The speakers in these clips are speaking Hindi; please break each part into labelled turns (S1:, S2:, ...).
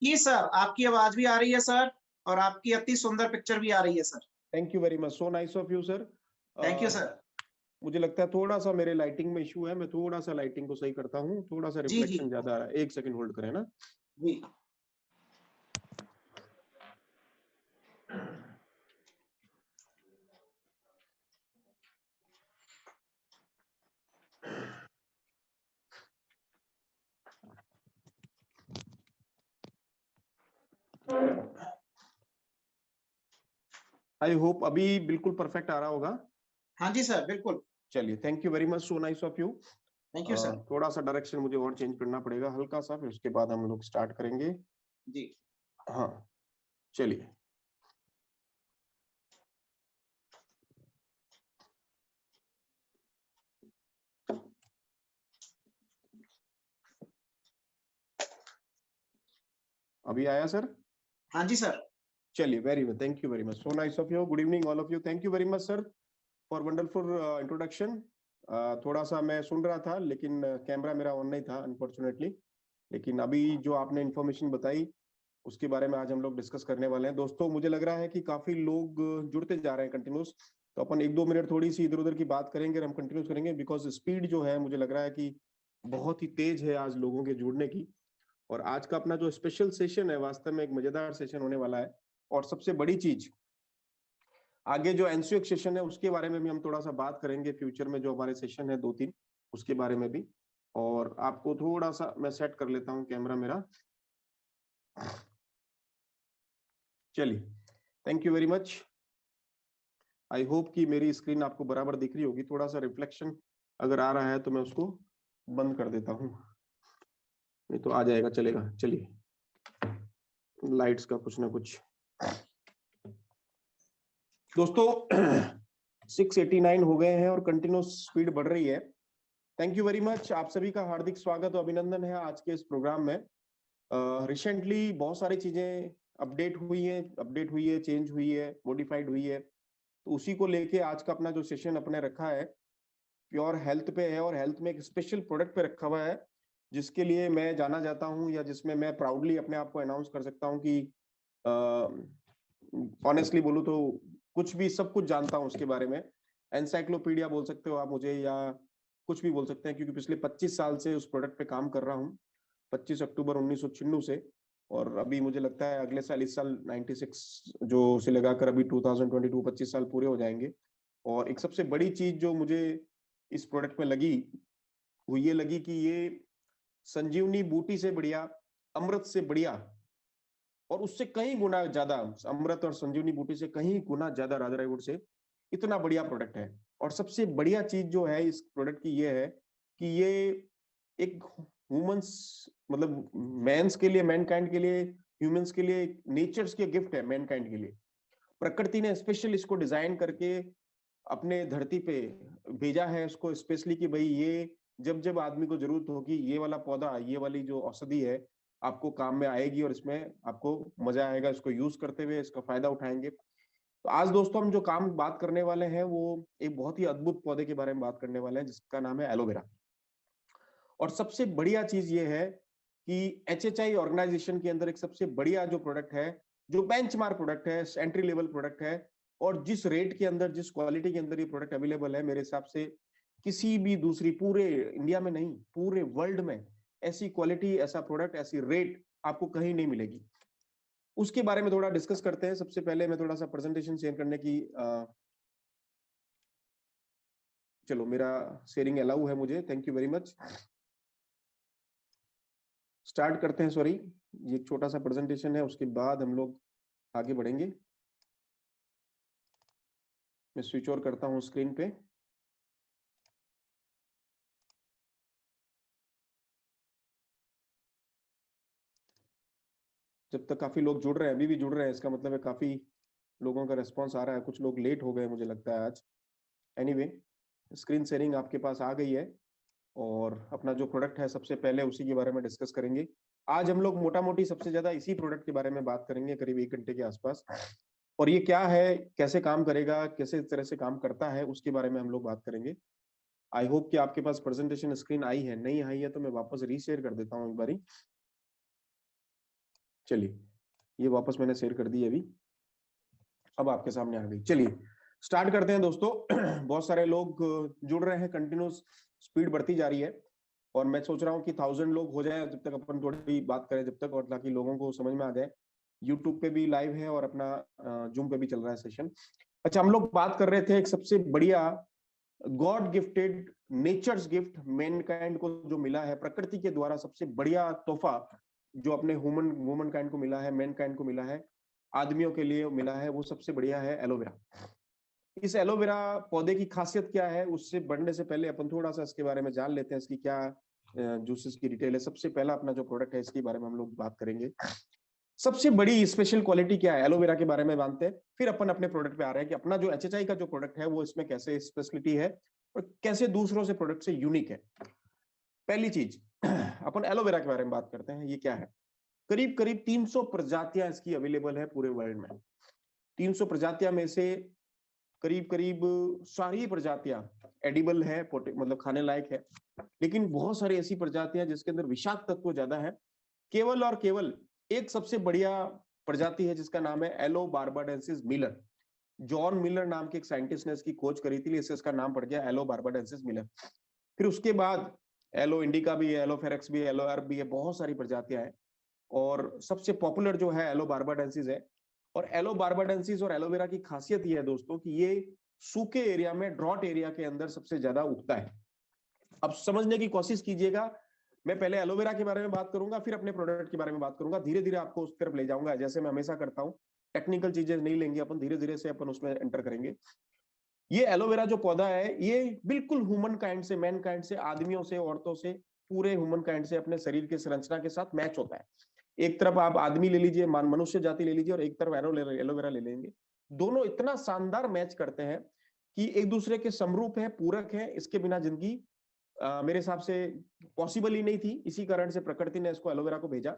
S1: जी सर, आपकी आवाज भी आ रही है सर, और आपकी अति सुंदर पिक्चर भी आ रही है sir.
S2: Thank you very much, so nice of you sir.
S1: Thank you sir.
S2: मुझे लगता है थोड़ा सा मेरे लाइटिंग में इशू है, मैं थोड़ा सा लाइटिंग को सही करता हूँ, थोड़ा सा
S1: जी जी
S2: रिफ्लेक्शन ज्यादा आ रहा है। एक सेकंड होल्ड करें ना।
S1: जी।
S2: आई होप अभी बिल्कुल परफेक्ट आ रहा होगा।
S1: हाँ जी सर, बिल्कुल।
S2: चलिए, thank you very much, so nice of you.
S1: Thank you sir.
S2: थोड़ा सा डायरेक्शन मुझे और चेंज करना पड़ेगा हल्का सा, फिर उसके बाद हम लोग स्टार्ट करेंगे।
S1: जी।
S2: हाँ, चलिए। अभी आया सर?
S1: हाँ जी सर।
S2: चलिए, very much, thank you very much, so nice of you. Good evening all of you, thank you very much sir for wonderful introduction. थोड़ा सा मैं सुन रहा था लेकिन कैमरा मेरा ऑन नहीं था अनफॉर्चुनेटली। लेकिन अभी जो आपने इन्फॉर्मेशन बताई उसके बारे में आज हम लोग डिस्कस करने वाले हैं। दोस्तों, मुझे लग रहा है कि काफी लोग जुड़ते जा रहे हैं कंटिन्यूस, तो अपन एक दो मिनट थोड़ी सी इधर उधर की बात करेंगे और हम कंटिन्यूस करेंगे, बिकॉज स्पीड जो है मुझे लग रहा है कि बहुत ही तेज है आज लोगों के जुड़ने की। और आज का अपना जो स्पेशल सेशन है वास्तव में एक मजेदार सेशन होने वाला है। और सबसे बड़ी चीज, आगे जो एनसीओ सेशन है उसके बारे में भी हम थोड़ा सा बात करेंगे, फ्यूचर में जो हमारे सेशन है दो तीन, उसके बारे में भी। और आपको थोड़ा सा मैं सेट कर लेता हूं कैमरा मेरा। चलिए, thank you very much. I hope कि मेरी स्क्रीन आपको बराबर दिख रही होगी। थोड़ा सा रिफ्लेक्शन अगर आ रहा है तो मैं उसको बंद कर देता हूं, नहीं तो आ जाएगा, चलेगा। चलिए, लाइट्स का कुछ ना कुछ। दोस्तों 689 हो गए हैं और कंटिन्यूस स्पीड बढ़ रही है। थैंक यू वेरी मच, आप सभी का हार्दिक स्वागत और अभिनंदन है आज के इस प्रोग्राम में। रिसेंटली बहुत सारी चीजें अपडेट हुई है, चेंज हुई है, मॉडिफाइड हुई है। तो उसी को लेके आज का अपना जो सेशन अपने रखा है प्योर हेल्थ पे है, और हेल्थ में एक स्पेशल प्रोडक्ट पे रखा हुआ है जिसके लिए मैं जाना जाता हूं, या जिसमें मैं प्राउडली अपने आप को अनाउंस कर सकता हूं कि ऑनेस्टली बोलूं तो कुछ भी सब कुछ जानता हूं उसके बारे में। एनसाइक्लोपीडिया बोल सकते हो आप मुझे, या कुछ भी बोल सकते हैं, क्योंकि पिछले 25 साल से उस प्रोडक्ट पे काम कर रहा हूं, 25 अक्टूबर 1996 से। और अभी मुझे लगता है अगले साल, इस साल 96 जो से लगाकर अभी 2022 25 साल पूरे हो जाएंगे। और एक सबसे बड़ी चीज जो मुझे इस प्रोडक्ट में लगी, वो ये लगी कि ये संजीवनी बूटी से बढ़िया, अमृत से बढ़िया, और उससे कहीं गुना ज्यादा, अमृत और संजीवनी बूटी से कहीं गुना ज्यादा, राजा रायवुड से इतना बढ़िया प्रोडक्ट है। और सबसे बढ़िया चीज जो है इस प्रोडक्ट की ये है कि ये एक ह्यूमंस, मतलब मैंस के लिए, मैनकाइंड के लिए, ह्यूमंस के लिए नेचर्स के गिफ्ट है। मैनकाइंड के लिए प्रकृति ने स्पेशल इसको डिजाइन करके अपने धरती पे भेजा है इसको स्पेशली, कि भाई ये जब जब आदमी को जरूरत होगी ये वाला पौधा, ये वाली जो औषधि है आपको काम में आएगी, और इसमें आपको मजा आएगा इसको यूज करते हुए, इसका फायदा उठाएंगे। तो आज दोस्तों हम जो काम बात करने वाले हैं वो एक बहुत ही अद्भुत पौधे के बारे में बात करने वाले हैं जिसका नाम है एलोवेरा। और सबसे बढ़िया चीज ये है कि एचएचआई ऑर्गेनाइजेशन के अंदर एक सबसे बढ़िया जो प्रोडक्ट है, जो बेंचमार्क प्रोडक्ट है, एंट्री लेवल प्रोडक्ट है, और जिस रेट के अंदर, जिस क्वालिटी के अंदर ये प्रोडक्ट अवेलेबल है, मेरे हिसाब से किसी भी दूसरी, पूरे इंडिया में नहीं पूरे वर्ल्ड में ऐसी क्वालिटी, ऐसा प्रोडक्ट, ऐसी रेट आपको कहीं नहीं मिलेगी। उसके बारे में थोड़ा डिस्कस करते हैं। सबसे पहले मैं थोड़ा सा प्रेजेंटेशन शेयर करने की चलो, मेरा शेयरिंग अलाउ है मुझे, thank you very much. Start करते हैं। सॉरी, ये एक छोटा सा प्रेजेंटेशन है, उसके बाद हम लोग आगे बढ़ेंगे। मैं स्विच ओवर करता हूं स्क्रीन पे। जब तक काफी लोग जुड़ रहे हैं, अभी भी जुड़ रहे हैं, इसका मतलब है काफी लोगों का रेस्पॉन्स आ रहा है। कुछ लोग लेट हो गए मुझे लगता है आज। एनीवे, स्क्रीन शेयरिंग आपके पास आ गई है, और अपना जो प्रोडक्ट है सबसे पहले उसी के बारे में डिस्कस करेंगे। आज हम लोग मोटा मोटी सबसे ज्यादा इसी प्रोडक्ट के बारे में बात करेंगे, करीब 1 घंटे के आसपास। और ये क्या है, कैसे काम करेगा, कैसे तरह से काम करता है, उसके बारे में हम लोग बात करेंगे। आई होप कि आपके पास प्रेजेंटेशन स्क्रीन आई है, नहीं आई है तो मैं वापस रीशेयर कर देता हूँ एक बारी। चलिए, ये वापस मैंने शेयर कर दी अभी, अब आपके सामने आ गई। चलिए स्टार्ट करते हैं दोस्तों। बहुत सारे लोग जुड़ रहे हैं, कंटिन्यूस स्पीड बढ़ती जा रही है, और मैं सोच रहा हूँ कि 1000 लोग हो जाए जब तक अपन थोड़ी बात करें जब तक, और ताकि लोगों को समझ में आ जाए। यूट्यूब पे भी लाइव है और अपना जूम पे भी चल रहा है सेशन। अच्छा, हम लोग बात कर रहे थे एक सबसे बढ़िया God gifted, nature's gift mankind को जो मिला है, प्रकृति के द्वारा सबसे बढ़िया तोहफा जो अपने वुमन काइंड को मिला है, मैनकाइंड को मिला है, आदमियों के लिए मिला है, वो सबसे बढ़िया है एलोवेरा। इस एलोवेरा पौधे की खासियत क्या है, उससे बढ़ने से पहले अपन थोड़ा सा इसके बारे में जान लेते हैं, इसकी क्या जूसेस की डिटेल है। सबसे पहला अपना जो प्रोडक्ट है इसके बारे में हम लोग बात करेंगे। सबसे बड़ी स्पेशल क्वालिटी क्या है एलोवेरा के बारे में जानते हैं, फिर अपन अपने प्रोडक्ट पे आ रहे हैं कि अपना जो एचएचआई का जो प्रोडक्ट है वो इसमें कैसे स्पेशलिटी है और कैसे दूसरों से प्रोडक्ट से यूनिक है। पहली चीज अपन एलोवेरा के बारे में बात करते हैं। ये क्या है, करीब करीब 300 प्रजातियां इसकी अवेलेबल है पूरे वर्ल्ड में। 300 प्रजातियां में से करीब करीब सारी प्रजातियां एडिबल है, मतलब खाने लायक है, लेकिन बहुत सारी ऐसी प्रजातियां जिसके अंदर विषाक्त तत्व ज्यादा है। केवल और केवल एक सबसे बढ़िया प्रजाति है जिसका नाम है yellow barbadensis Miller. John Miller नाम के एक साइंटिस्ट ने इसकी खोज करी थी, इससे इसका नाम पड़ गया एलो बार्बाडेंसिस मिलर। फिर उसके बाद एलो इंडिका भी है, एलो फेरेक्स भी है, एलो अर्ब भी है, बहुत सारी प्रजातियां हैं, और सबसे पॉपुलर जो है एलो बार्बाडेंसिस है। और एलो बार्बाडेंसिस और एलोवेरा की खासियत ये है दोस्तों कि ये सूखे एरिया में, ड्रॉट एरिया के अंदर सबसे ज्यादा उगता है। अब समझने की कोशिश कीजिएगा, मैं पहले एलोवेरा के बारे में बात करूंगा, फिर अपने प्रोडक्ट के बारे में बात करूंगा, धीरे धीरे आपको उस तरफ ले जाऊंगा, जैसे मैं हमेशा करता हूं। टेक्निकल चीजें नहीं लेंगे अपन, धीरे धीरे से अपन उसमें एंटर करेंगे। ये एलोवेरा जो पौधा है ये बिल्कुल ह्यूमन काइंड से, मैन काइंड से, आदमियों से, औरतों से, पूरे ह्यूमन काइंड से अपने शरीर के संरचना के साथ मैच होता है। एक तरफ आप आदमी ले लीजिए, मनुष्य जाति ले लीजिए, और एक तरफ एलोवेरा ले लेंगे। दोनों इतना शानदार मैच करते हैं कि एक दूसरे के समरूप है, पूरक है। इसके बिना जिंदगी मेरे हिसाब से पॉसिबल ही नहीं थी, इसी कारण से प्रकृति ने इसको एलोवेरा को भेजा।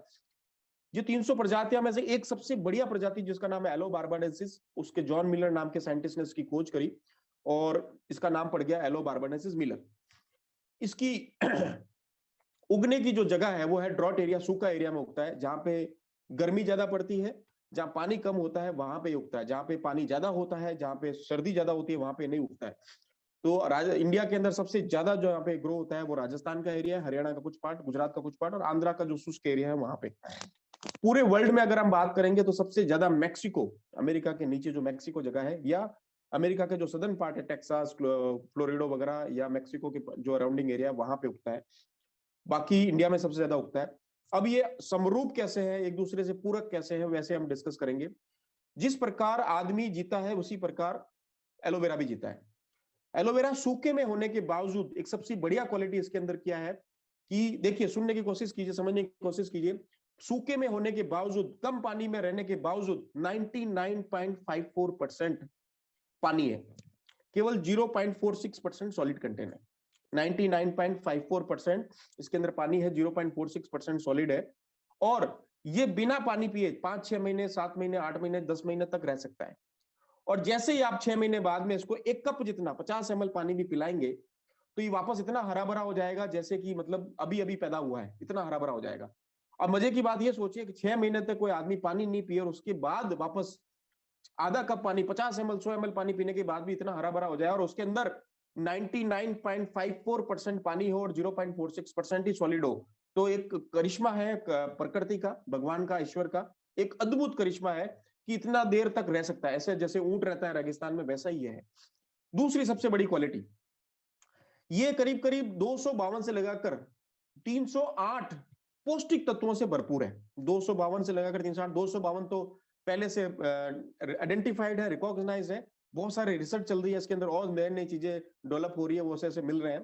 S2: ये 300 प्रजातियां में से एक सबसे बढ़िया प्रजाति जिसका नाम है एलो बार्बाडेंसिस, उसके जॉन मिलर नाम के साइंटिस्ट ने इसकी खोज करी और इसका नाम पड़ गया एलो बार्बाडेंसिस मिलर। इसकी उगने की जो जगह है वो है ड्रॉट एरिया, सूखा एरिया में उगता है, जहां पे गर्मी ज्यादा पड़ती है, जहां पानी कम होता है वहां पे उगता है, जहां पे पानी ज्यादा होता है, जहां पे सर्दी ज्यादा होती है वहां पे नहीं उगता है। तो इंडिया के अंदर सबसे ज्यादा जो यहाँ पे ग्रो होता है वो राजस्थान का एरिया है, हरियाणा का कुछ पार्ट, गुजरात का कुछ पार्ट, और आंध्रा का जो शुष्क एरिया है वहां पे। पूरे वर्ल्ड में अगर हम बात करेंगे तो सबसे ज्यादा मैक्सिको, अमेरिका के नीचे जो मैक्सिको जगह है, या अमेरिका के जो सदर्न पार्ट है, टेक्सास, फ्लोरिडो वगैरह, या मैक्सिको के जो अराउंडिंग एरिया वहां पे उगता है। बाकी इंडिया में सबसे ज्यादा उगता है। अब ये समरूप कैसे है, एक दूसरे से पूरक कैसे है, वैसे हम डिस्कस करेंगे। जिस प्रकार आदमी जीता है उसी प्रकार एलोवेरा भी जीता है। एलोवेरा सूखे में होने के बावजूद एक सबसे बढ़िया क्वालिटी इसके अंदर क्या है कि देखिए, सुनने की कोशिश कीजिए, समझने की कोशिश कीजिए। सूखे में होने के बावजूद, कम पानी में रहने के बावजूद 99.54% पानी है, केवल 0.46% सॉलिड कंटेंट है। 99.54% इसके अंदर पानी है, 0.46% सॉलिड है, और ये बिना पानी पिए 5-6 महीने, 7 महीने, 8 महीने, 10 महीने तक रह सकता है। और जैसे ही आप 6 महीने बाद में इसको 1 कप जितना 50 ml पानी भी पिलाएंगे तो ये वापस इतना हरा भरा हो जाएगा जैसे कि मतलब अभी अभी पैदा हुआ है, इतना हरा भरा हो जाएगा। अब मजे की बात ये सोचिए कि 6 महीने तक कोई आदमी पानी नहीं पिए और उसके बाद वापस आधा कप पानी, 50 ml, 100 ml पानी पीने के बाद भी इतना हरा भरा हो जाए, और उसके अंदर 99.54% पानी हो और 0.46% ही सॉलिड हो, तो एक करिश्मा है प्रकृति का, भगवान का, ईश्वर का एक अद्भुत करिश्मा है कि इतना देर तक रह सकता है। ऐसे जैसे ऊंट रहता है रेगिस्तान में, वैसा ही है। दूसरी सबसे बड़ी क्वालिटी, ये करीब करीब 252 से लगाकर 308 पौष्टिक तत्वों से भरपूर है। 252 से लगाकर 308, 252 तो पहले से आइडेंटिफाइड है, रिकॉग्नाइज है, बहुत सारे रिसर्च चल रही है इसके अंदर, और नई नई चीजें डेवलप हो रही है, वो ऐसे मिल रहे हैं।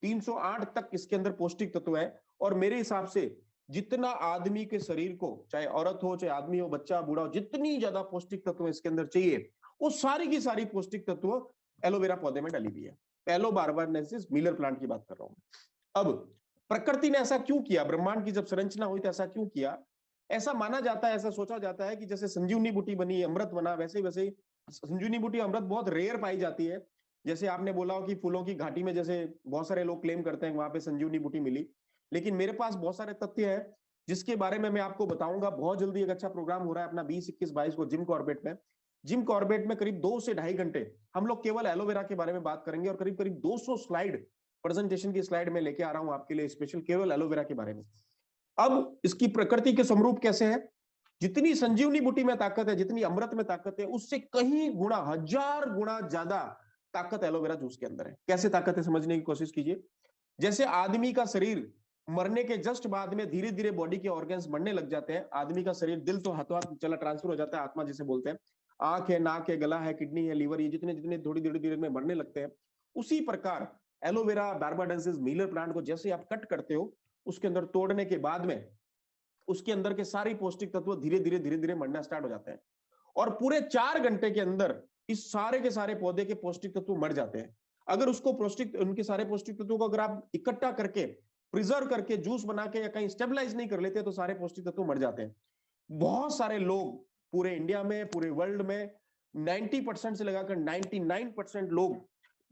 S2: 308 तक इसके अंदर पौष्टिक तत्व है, और मेरे हिसाब से जितना आदमी के शरीर को, चाहे औरत हो, चाहे आदमी हो, बच्चा, बूढ़ा हो, जितनी ज्यादा पौष्टिक तत्व इसके अंदर चाहिए, वो सारी की सारी पौष्टिक तत्व एलोवेरा पौधे में डाली हुई है। एलो बार्बाडेंसिस मिलर प्लांट की बात कर रहा हूं। अब प्रकृति ने ऐसा क्यों किया, ब्रह्मांड की जब संरचना हुई तो ऐसा क्यों किया? ऐसा माना जाता है, ऐसा सोचा जाता है कि जैसे संजीवनी बूटी बनी, अमृत बना, वैसे वैसे संजीवनी बूटी, अमृत बहुत रेयर पाई जाती है। जैसे आपने बोला हो कि फूलों की घाटी में जैसे बहुत सारे लोग क्लेम करते हैं वहां पे संजीवनी बूटी मिली, लेकिन मेरे पास बहुत सारे तथ्य है जिसके बारे में मैं आपको बताऊंगा। बहुत जल्दी एक अच्छा प्रोग्राम हो रहा है अपना 20, 21, 22 को जिम कॉर्बेट में। जिम कॉर्बेट में करीब 2 से 2.5 घंटे हम लोग केवल एलोवेरा के बारे में बात करेंगे, और करीब करीब 200 स्लाइड, प्रेजेंटेशन की स्लाइड में लेके आ रहा हूं आपके लिए स्पेशल केवल एलोवेरा के बारे में। अब इसकी प्रकृति के समरूप कैसे है, जितनी संजीवनी बूटी में ताकत है, जितनी अमृत में ताकत है, उससे कहीं गुना, 1000 गुना ज्यादा ताकत एलोवेरा जूस के अंदर है। कैसे ताकत है समझने की कोशिश कीजिए। जैसे आदमी का शरीर मरने के जस्ट बाद में धीरे धीरे बॉडी के ऑर्गन्स मरने लग जाते हैं, आदमी का शरीर, दिल तो हाथों हाथ चला ट्रांसफर हो जाता है, आत्मा जिसे बोलते हैं, आंख है, नाक है, गला है, किडनी है, लीवर, ये जितने जितने थोड़ी धीरे धीरे में मरने लगते हैं, उसी प्रकार एलोवेरा बार्बाडेंसिस मिलर प्लांट को जैसे आप कट करते हो, उसके अंदर तोड़ने के बाद में उसके अंदर के सारे पौष्टिक तत्व धीरे धीरे मरना स्टार्ट हो जाते हैं, और पूरे 4 घंटे के अंदर इस सारे के सारे पौधे के पौष्टिक तत्व मर जाते हैं। अगर उसको उनके सारे पौष्टिक तत्वों को अगर आप इकट्ठा करके प्रिजर्व करके जूस बना के या कहीं स्टेबलाइज नहीं कर लेते तो सारे पौष्टिक तत्व मर जाते हैं। बहुत सारे लोग पूरे इंडिया में, पूरे वर्ल्ड में 90% से लगाकर 99% लोग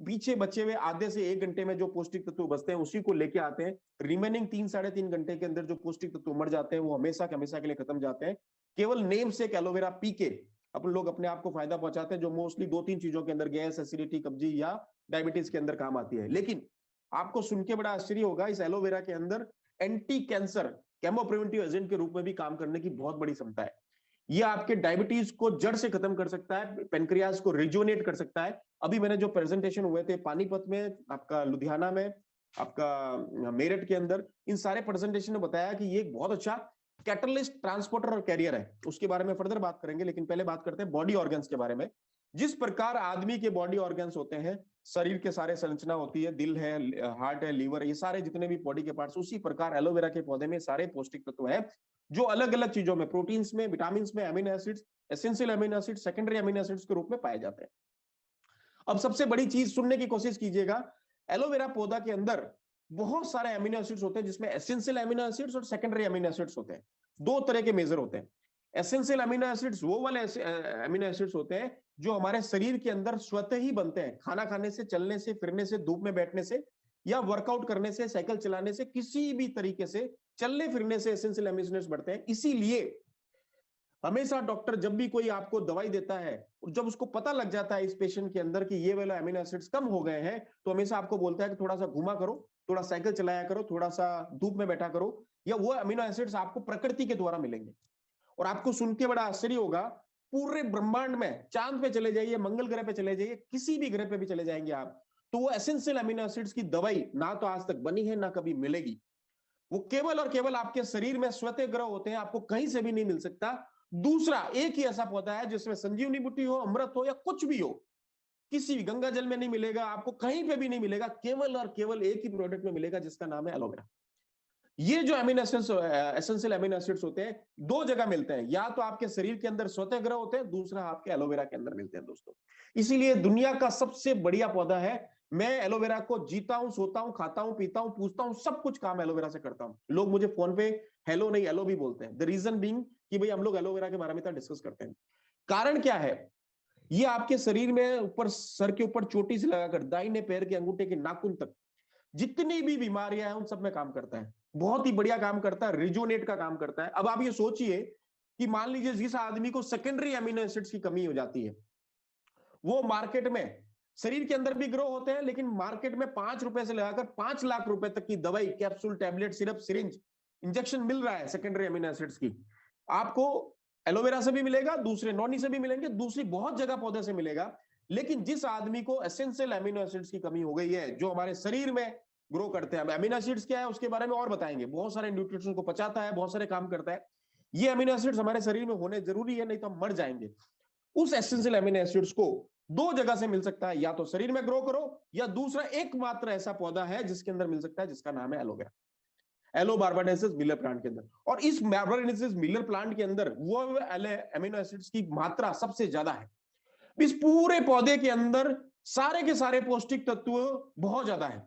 S2: पीछे बचे हुए आधे से 1 घंटे में जो पौष्टिक तत्व बचते हैं उसी को लेके आते हैं। रिमेनिंग 3 साढ़े 3 घंटे के अंदर जो पौष्टिक तत्व मर जाते हैं वो हमेशा के लिए खत्म जाते हैं। केवल नेम से एलोवेरा पी के अपन लोग अपने आप को फायदा पहुंचाते हैं, जो मोस्टली 2-3 चीजों के अंदर, गैस, एसिडिटी, कब्जी या डायबिटीज के अंदर काम आती है। लेकिन आपको सुन के बड़ा आश्चर्य होगा, इस एलोवेरा के अंदर एंटी कैंसर, केमोप्रिवेंटिव एजेंट के रूप में भी काम करने की बहुत बड़ी क्षमता है। ये आपके डायबिटीज को जड़ से खत्म कर सकता है, पेनक्रियाज को रिजुनेट कर सकता है। अभी मैंने जो प्रेजेंटेशन हुए थे पानीपत में, आपका लुधियाना में, आपका मेरठ के अंदर, इन सारे प्रेजेंटेशन ने बताया कि ये एक बहुत अच्छा कैटलिस्ट, ट्रांसपोर्टर और कैरियर है। उसके बारे में फर्दर बात करेंगे, लेकिन पहले बात करते हैं बॉडी ऑर्गन्स के बारे में। जिस प्रकार आदमी के बॉडी ऑर्गन्स होते हैं, शरीर के सारे संरचना होती है, दिल है, हार्ट है, लीवर, ये सारे जितने भी बॉडी के पार्ट्स, उसी प्रकार एलोवेरा के पौधे में सारे पौष्टिक तत्व है जो अलग अलग चीजों में, प्रोटीन्स में, विटामिन में, amino acids, essential amino acids, secondary amino acids के रूप में पाए जाते हैं। अब सबसे बड़ी चीज सुनने की कोशिश कीजिएगा, एलोवेरा पौधा के अंदर बहुत सारे अमीनो एसिड्स होते हैं, जिसमें एसेंशियल अमीनो एसिड्स और सेकेंडरी अमीनो एसिड्स होते हैं। 2 तरह के मेजर होते हैं। एसेंशियल अमीनो एसिड्स वो वाले अमीनो एसिड्स होते हैं जो हमारे शरीर के अंदर स्वतः ही बनते हैं, खाना खाने से, चलने से, फिरने से, धूप में बैठने से, या वर्कआउट करने से, साइकिल चलाने से, किसी भी तरीके से चलने फिरने से एसेंशियल अमीनो एसिड्स बढ़ते हैं। इसीलिए हमेशा डॉक्टर जब भी कोई आपको दवाई देता है, जब उसको पता लग जाता है इस पेशेंट के अंदर कि ये वाला अमीनो एसिड्स कम हो गए हैं, तो हमेशा आपको बोलता है कि थोड़ा सा घुमा करो, थोड़ा साइकिल चलाया करो, थोड़ा सा धूप में बैठा करो, या वो अमीनो एसिड्स आपको प्रकृति के द्वारा मिलेंगे। और आपको सुन के बड़ा आश्चर्य होगा, पूरे ब्रह्मांड में चांद पे चले जाइए, मंगल ग्रह पे चले जाइए, किसी भी ग्रह पे भी चले जाएंगे आप, तो वो एसेंशियल अमीनो एसिड्स की दवाई ना तो आज तक बनी है, ना कभी मिलेगी। वो केवल और केवल आपके शरीर में स्वतः ग्रह होते हैं, आपको कहीं से भी नहीं मिल सकता। दूसरा, एक ही ऐसा पौधा है जिसमें संजीवनी बूटी हो, अमृत हो, या कुछ भी हो, किसी भी गंगा जल में नहीं मिलेगा, आपको कहीं पे भी नहीं मिलेगा, केवल और केवल एक ही प्रोडक्ट में मिलेगा, जिसका नाम है एलोवेरा। ये जो amino acids, essential amino acids होते हैं, 2 जगह मिलते हैं, या तो आपके शरीर के अंदर स्वतः ग्रह होते हैं, दूसरा आपके एलोवेरा के अंदर मिलते हैं दोस्तों। इसीलिए दुनिया का सबसे बढ़िया पौधा है। मैं एलोवेरा को जीता हूं, सोता हूं, खाता हूं, पीता हूं, पूछता हूं, सब कुछ काम एलोवेरा से करता हूं। लोग मुझे फोन पे हेलो नहीं एलो भी बोलते हैं। द रीजन बीइंग कि भाई हम लोग एलोवेरा के बारे में इतना डिस्कस करते हैं। कारण क्या है, ये आपके शरीर में ऊपर, सर के ऊपर चोटी से लगाकर दाहिने पैर के अंगूठे के नाखून तक जितनी भी बीमारियां हैं उन सब में काम करता है। बहुत ही बढ़िया काम करता है, रिजोनेट का काम करता है। अब आप ये सोचिए कि मान लीजिए जिस आदमी को सेकेंडरी अमीनो एसिड्स की कमी हो जाती है, वो मार्केट में, शरीर के अंदर भी ग्रो होते हैं, लेकिन मार्केट में 5 रुपए से लगाकर 5 लाख रुपए तक की दवाई, capsule, tablet, syrup, syringe, injection मिल रहा है सेकेंडरी अमीनो एसिड्स की। आपको एलोवेरा से भी मिलेगा, दूसरे नॉनी से भी मिलेंगे, दूसरी बहुत जगह पौधे से मिलेगा। लेकिन जिस आदमी को एसेंशियल अमीनो एसिड्स की कमी हो गई है, जो हमारे शरीर में ग्रो करते हैं, अमीनो एसिड्स क्या है उसके बारे में और बताएंगे, बहुत सारे न्यूट्रिशन को पचाता है, बहुत सारे काम करता है। ये अमीनो एसिड्स हमारे शरीर में होने जरूरी है, नहीं तो हम मर जाएंगे। उस एसेंशियल अमीनो एसिड्स को 2 जगह से मिल सकता है, या तो शरीर में ग्रो करो, या दूसरा एकमात्र ऐसा पौधा है जिसके अंदर मिल सकता है, जिसका नाम है aloe vera, yellow barbadensis Miller plant के अंदर। और इस बार्बाडेंसिस मिलर प्लांट के अंदर वो अमीनो एसिड्स की मात्रा सबसे ज्यादा है। इस पूरे पौधे के अंदर सारे के सारे पौष्टिक तत्व बहुत ज्यादा है।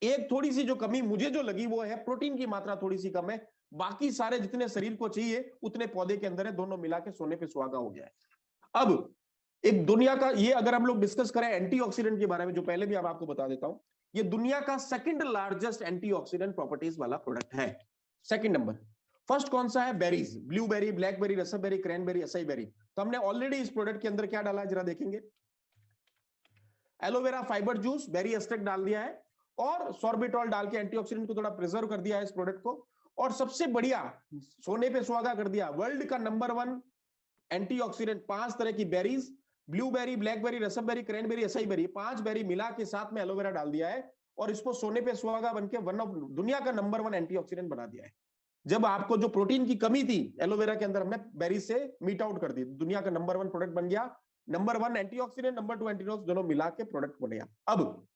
S2: एक थोड़ी सी जो कमी मुझे जो लगी वो है प्रोटीन की मात्रा थोड़ी सी कम है, बाकी सारे जितने शरीर को चाहिए उतने पौधे के अंदर है। दोनों मिला के सोने पे सुहागा हो गया है। अब एक दुनिया का, ये अगर हम लोग डिस्कस करें एंटीऑक्सीडेंट के बारे में, जो पहले भी अब आपको बता देता हूं, ये दुनिया का सेकंड लार्जेस्ट एंटीऑक्सीडेंट प्रॉपर्टीज वाला प्रोडक्ट है, सेकंड नंबर। फर्स्ट कौन सा है? Berries, blueberry, blackberry, raspberry, cranberry, acai berry. तो हमने ऑलरेडी इस प्रोडक्ट के अंदर क्या डाला है जरा देखेंगे, aloe vera fibre juice, berry extract डाल दिया है और सॉर्बिटॉल डाल के एंटीऑक्सीडेंट को थोड़ा प्रिजर्व कर दिया है इस प्रोडक्ट को। और सबसे बढ़िया सोने पे सुहागा कर दिया, वर्ल्ड का नंबर 1 एंटीऑक्सीडेंट 5 तरह की berries, blueberry, blackberry, raspberry, cranberry, acai berry, 5 berry मिला के साथ में एलोवेरा डाल दिया है और इसको सोने पे सुहागा बनके वन ऑफ दुनिया का नंबर 1 एंटीऑक्सीडेंट बना दिया है। जब आपको जो प्रोटीन की कमी थी एलोवेरा के अंदर, हमने बेरी से मीट आउट कर दी, दुनिया का नंबर 1 प्रोडक्ट बन गया। नंबर 1 एंटीऑक्सीडेंट, नंबर 2 एंटीऑक्सीडेंट, दोनों मिला के प्रोडक्ट बन गया। अब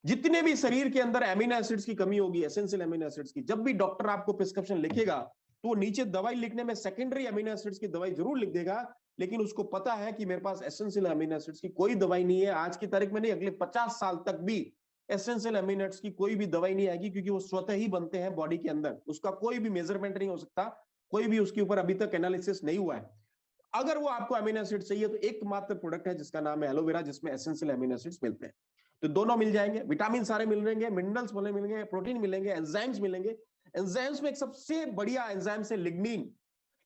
S2: जितने भी शरीर के अंदर एमिनो एसिड्स की कमी होगी, एसेंशियल एमिनो एसिड्स की, जब भी डॉक्टर आपको प्रिस्क्रिप्शन लिखेगा तो नीचे दवाई लिखने में सेकेंडरी एमिनो एसिड्स की दवाई जरूर लिख देगा, लेकिन उसको पता है कि मेरे पास एसेंशियल एमिनो एसिड्स की कोई दवाई नहीं है, आज की तारीख में नहीं, अगले 50 साल तक भी एसेंशियल एमिनो एसिड्स की कोई भी दवाई नहीं आएगी, क्योंकि वो स्वतः ही बनते हैं बॉडी के अंदर, उसका कोई भी मेजरमेंट नहीं हो सकता, कोई भी उसके ऊपर अभी तक एनालिसिस नहीं हुआ है। अगर वो आपको एमिनो एसिड चाहिए तो एकमात्र प्रोडक्ट है जिसका नाम है एलोवेरा, जिसमें एसेंशियल एमिनो एसिड्स मिलते हैं। तो दोनों मिल जाएंगे, विटामिन सारे मिलेंगे, मिनरल्स मिलेंगे, प्रोटीन मिलेंगे, एंजाइम्स मिलेंगे। एंजाइम्स में एक सबसे बढ़िया एंजाइम है लिग्निन।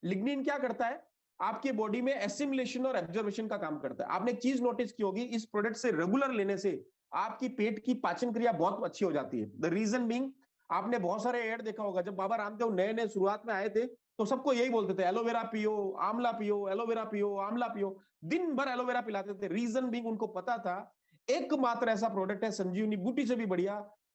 S2: लिग्निन क्या करता है? आपके बॉडी में एसिमिलेशन और एब्जॉर्प्शन का काम करता है। आपने एक चीज नोटिस की होगी, इस प्रोडक्ट से रेगुलर लेने से आपकी पेट की पाचन क्रिया बहुत अच्छी हो जाती है। द रीजन बीइंग, आपने बहुत सारे एड देखा होगा, जब बाबा रामदेव नए नए शुरुआत में आए थे तो सबको यही बोलते थे, एलोवेरा पियो, आंवला पियो, एलोवेरा पियो, आंवला पियो, दिन भर एलोवेरा पिलाते थे। रीजन बीइंग, उनको पता था एकमात्र ऐसा प्रोडक्ट है संजीवनी बूटी से भी बढ़िया,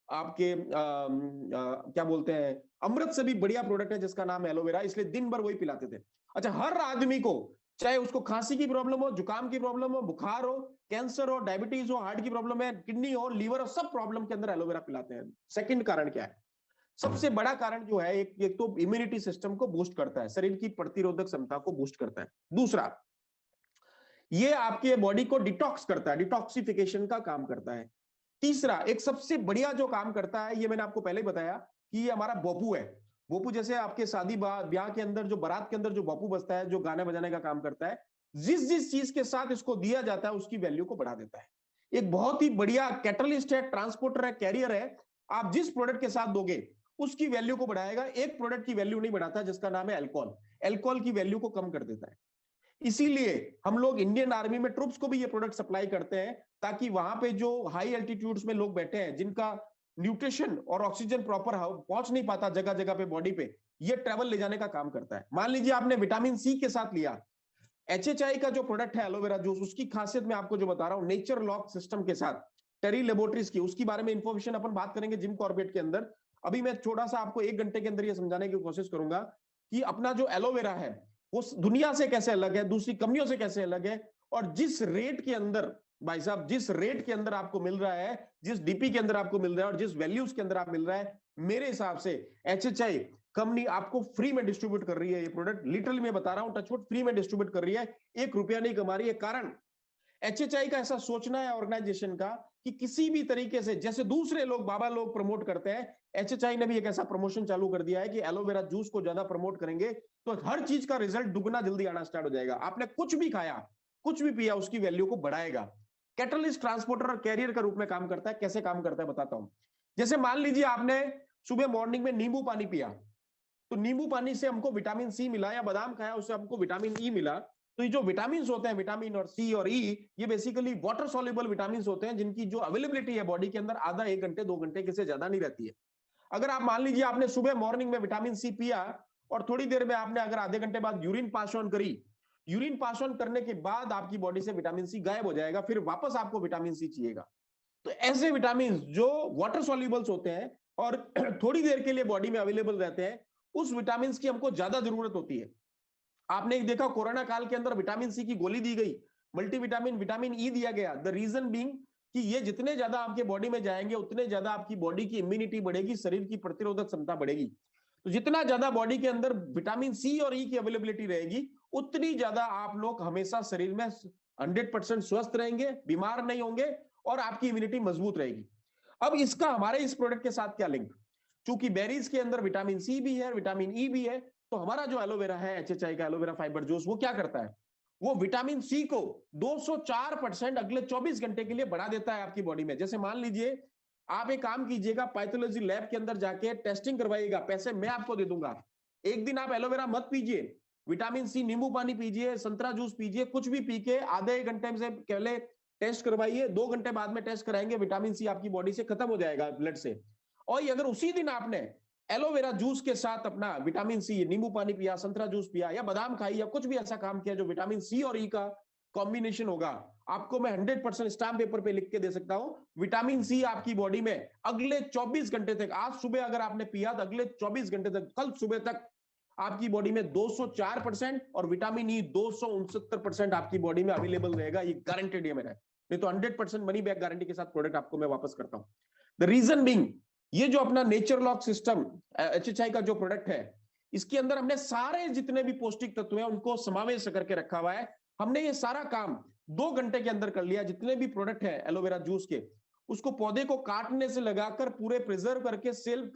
S2: आपके क्या बोलते हैं, अमृत से भी बढ़िया प्रोडक्ट है जिसका नाम है एलोवेरा, इसलिए दिन भर वही पिलाते थे। अच्छा, हर आदमी को, चाहे उसको खांसी की प्रॉब्लम हो, जुकाम की प्रॉब्लम हो, बुखार हो, कैंसर हो, डायबिटीज हो, हार्ट की प्रॉब्लम है, किडनी हो, लीवर हो, सब प्रॉब्लम के अंदर एलोवेरा पिलाते हैं। सेकंड कारण क्या है? सबसे बड़ा कारण जो है, एक तो इम्यूनिटी सिस्टम को बूस्ट करता है, शरीर की प्रतिरोधक क्षमता को बूस्ट करता है। दूसरा, ये आपके बॉडी को डिटॉक्स करता है, डिटॉक्सिफिकेशन का काम करता है। तीसरा, एक सबसे बढ़िया जो काम करता है, ये मैंने आपको पहले ही बताया कि ये हमारा बोपू है। बोपू जैसे आपके शादी ब्याह के अंदर जो बारात के अंदर जो बोपू बजता है, जो गाने बजाने का काम करता है, जिस जिस चीज के साथ इसको दिया जाता है उसकी वैल्यू को बढ़ा देता है। एक बहुत ही बढ़िया कैटलिस्ट है, ट्रांसपोर्टर है, कैरियर है। आप जिस प्रोडक्ट के साथ दोगे उसकी वैल्यू को बढ़ाएगा। एक प्रोडक्ट की वैल्यू नहीं बढ़ाता, जिसका नाम है अल्कोहल। अल्कोहल की वैल्यू को कम कर देता है। इसीलिए हम लोग इंडियन आर्मी में ट्रूप्स को भी ये प्रोडक्ट सप्लाई करते हैं, ताकि वहां पे जो हाई एल्टीट्यूड्स में लोग बैठे हैं, जिनका न्यूट्रिशन और ऑक्सीजन प्रॉपर पहुंच नहीं पाता जगह जगह पे बॉडी पे, ये ट्रेवल ले जाने का काम करता है। मान लीजिए आपने विटामिन सी के साथ लिया, HHI का जो प्रोडक्ट है एलोवेरा जूस, उसकी खासियत मैं आपको जो बता रहा हूं, नेचर लॉक सिस्टम के साथ टेरी लेबोरेटरीज की, उसकी बारे में इंफॉर्मेशन अपन बात करेंगे जिम कॉर्बेट के अंदर। अभी मैं थोड़ा सा आपको 1 घंटे के अंदर ये समझाने की कोशिश करूंगा कि अपना जो एलोवेरा है वो दुनिया से कैसे अलग है, दूसरी कंपनियों से कैसे अलग है, और जिस रेट के अंदर, भाई साहब, जिस रेट के अंदर आपको मिल रहा है, जिस डीपी के अंदर आपको मिल रहा है और जिस वैल्यूज के अंदर आप मिल रहा है, मेरे हिसाब से HHI कंपनी आपको फ्री में डिस्ट्रीब्यूट कर रही है ये प्रोडक्ट। लिटरली मैं बता रहा हूं, टचवुड, फ्री में डिस्ट्रीब्यूट कर रही है, 1 रुपया नहीं कमा रही है। कारण HHI का ऐसा सोचना है ऑर्गेनाइजेशन का कि किसी भी तरीके से, जैसे दूसरे लोग, बाबा लोग प्रमोट करते हैं, HHI ने भी एक ऐसा प्रमोशन चालू कर दिया है कि एलोवेरा जूस को ज्यादा प्रमोट करेंगे तो हर चीज का रिजल्ट दुगना जल्दी आना स्टार्ट हो जाएगा। आपने कुछ भी खाया, कुछ भी पिया, उसकी वैल्यू को बढ़ाएगा। कैटलिस्ट, ट्रांसपोर्टर और कैरियर के रूप में काम करता है। कैसे काम करता है बताता हूं। जैसे मान लीजिए आपने सुबह मॉर्निंग में नींबू पानी पिया, तो नींबू पानी से हमको विटामिन सी मिला, या बादाम खाया उससे हमको विटामिन ई मिला। तो ये जो विटामिन होते हैं, विटामिन और सी और ई, ये बेसिकली वाटर सॉल्युबल विटामिन होते हैं, जिनकी जो अवेलेबिलिटी है बॉडी के अंदर आधा 1 घंटे 2 घंटे के से ज्यादा नहीं रहती है। अगर आप मान लीजिए आपने सुबह मॉर्निंग में विटामिन सी पिया और थोड़ी देर में आपने अगर आधे घंटे बाद यूरिन पास ऑन करी, यूरिन पास ऑन करने के बाद आपकी बॉडी से विटामिन सी गायब हो जाएगा, फिर वापस आपको विटामिन सी चाहिएगा। तो ऐसे विटामिन जो वाटर सॉल्युबल्स होते हैं और थोड़ी देर के लिए बॉडी में अवेलेबल रहते हैं, उस विटामिन की हमको ज्यादा जरूरत होती है। आपने देखा कोरोना काल के अंदर विटामिन सी की गोली दी गई, मल्टीविटामिन, विटामिन ई दिया गया। द रीजन बीइंग कि ये जितने ज्यादा आपके बॉडी में जाएंगे उतने ज्यादा आपकी बॉडी की इम्यूनिटी बढ़ेगी, शरीर की प्रतिरोधक क्षमता बढ़ेगी। तो जितना ज्यादा बॉडी के अंदर विटामिन सी और ई की अवेलेबिलिटी रहेगी, उतनी ज्यादा आप लोग हमेशा शरीर में 100% स्वस्थ रहेंगे, बीमार नहीं होंगे और आपकी इम्यूनिटी मजबूत रहेगी। अब इसका हमारे इस प्रोडक्ट के साथ क्या लिंक? चूंकि बेरीज के अंदर विटामिन सी भी है, विटामिन ई भी है, तो हमारा जो एलोवेरा है, HHI का एलोवेरा फाइबर जूस, वो क्या करता है? वो विटामिन सी को 204% अगले 24 घंटे के लिए बढ़ा देता है आपकी बॉडी में। जैसे मान लीजिए आप एक काम कीजिएगा, पैथोलॉजी लैब के अंदर जाके टेस्टिंग करवाइएगा, पैसे मैं आपको दे दूंगा। एक दिन आप एलोवेरा मत पीजिए, विटामिन सी नींबू पानी पीजिए, संतरा जूस पीजिए, कुछ भी पी के आधे घंटे से पहले टेस्ट करवाइए, 2 घंटे बाद में टेस्ट कराएंगे, विटामिन सी आपकी बॉडी से खत्म हो जाएगा ब्लड से। और अगर उसी दिन आपने एलोवेरा जूस के साथ अपना विटामिन सी नींबू पानी पिया, संतरा जूस पिया या बादाम खाई या कुछ भी ऐसा काम किया जो विटामिन सी और ई का कॉम्बिनेशन होगा, आपको मैं 100% स्टाम्प पेपर पे लिख के दे सकता हूं, विटामिन सी आपकी बॉडी में अगले 24 घंटे तक, आज सुबह अगर आपने पिया तो अगले 24 घंटे तक, कल सुबह तक आपकी बॉडी में 204% और विटामिन ई 269% आपकी बॉडी में अवेलेबल रहेगा। ये गारंटेड है मेरा, नहीं तो 100% मनी बैक गारंटी के साथ प्रोडक्ट आपको मैं वापस करता हूं। द रीजन बीइंग, ये जो अपना नेचर लॉक सिस्टम HHI का जो प्रोडक्ट है, इसके अंदर हमने सारे जितने भी पौष्टिक तत्व हैं उनको समावेश करके रखा हुआ है। हमने ये सारा काम 2 घंटे के अंदर कर लिया। जितने भी प्रोडक्ट है एलोवेरा जूस के, उसको पौधे को काटने से लगाकर पूरे प्रिजर्व करके सील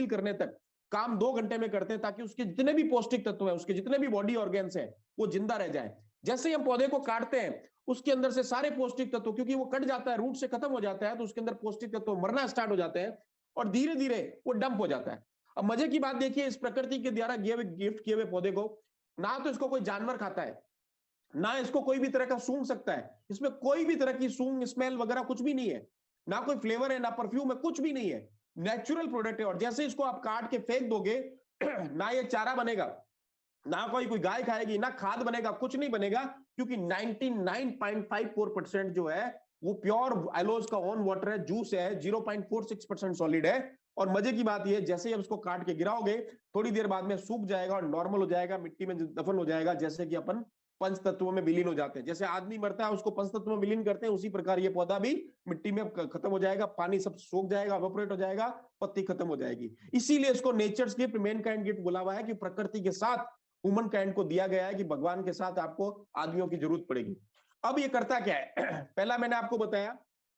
S2: करने तक काम 2 घंटे में करते हैं, ताकि उसके जितने भी पौष्टिक तत्व हैं, उसके जितने भी बॉडी ऑर्गेन्स हैं, वो जिंदा रह जाए। जैसे ही हम पौधे को काटते हैं, उसके अंदर से सारे पौष्टिक तत्व, क्योंकि वो कट जाता है, रूट से खत्म हो जाता है, तो उसके अंदर पौष्टिक तत्व मरना स्टार्ट हो जाते हैं और धीरे धीरे वो डंप हो जाता है। अब मजे की बात देखिए, इस प्रकृति के द्वारा गिफ्ट किए हुए पौधे को ना तो इसको कोई जानवर खाता है, ना इसको कोई भी तरह का सूंघ सकता है, इसमें कोई भी तरह की सूंघ स्मेल वगैरह कुछ भी नहीं है, ना कोई फ्लेवर है, ना परफ्यूम है, कुछ भी नहीं है, नेचुरल प्रोडक्ट है। और जैसे इसको आप काट के फेंक दोगे, ना ये चारा बनेगा, ना कोई गाय खाएगी, ना खाद बनेगा, कुछ नहीं बनेगा, क्योंकि 99.54% जो है वो प्योर एलोज का ओन वाटर है, जूस है, 0.46% सॉलिड है। और मजे की बात ये, जैसे ही आप उसको काट के गिराओगे, थोड़ी देर बाद में सूख जाएगा और नॉर्मल हो जाएगा, मिट्टी में दफन हो जाएगा, जैसे कि अपन पंच तत्वों में विलीन हो जाते हैं। जैसे आदमी मरता है उसको पंच तत्वों में विलीन करते हैं, उसी प्रकार ये पौधा भी मिट्टी में खत्म हो जाएगा, पानी सब सूख जाएगा, इवेपोरेट हो जाएगा, पत्ती खत्म हो जाएगी। इसीलिए इसको nature's gift, mankind gift बोला हुआ है, कि प्रकृति के साथ ह्यूमन काइंड को दिया गया है, कि भगवान के साथ आपको आदमियों की जरूरत पड़ेगी। अब ये करता क्या है? पहला मैंने आपको बताया,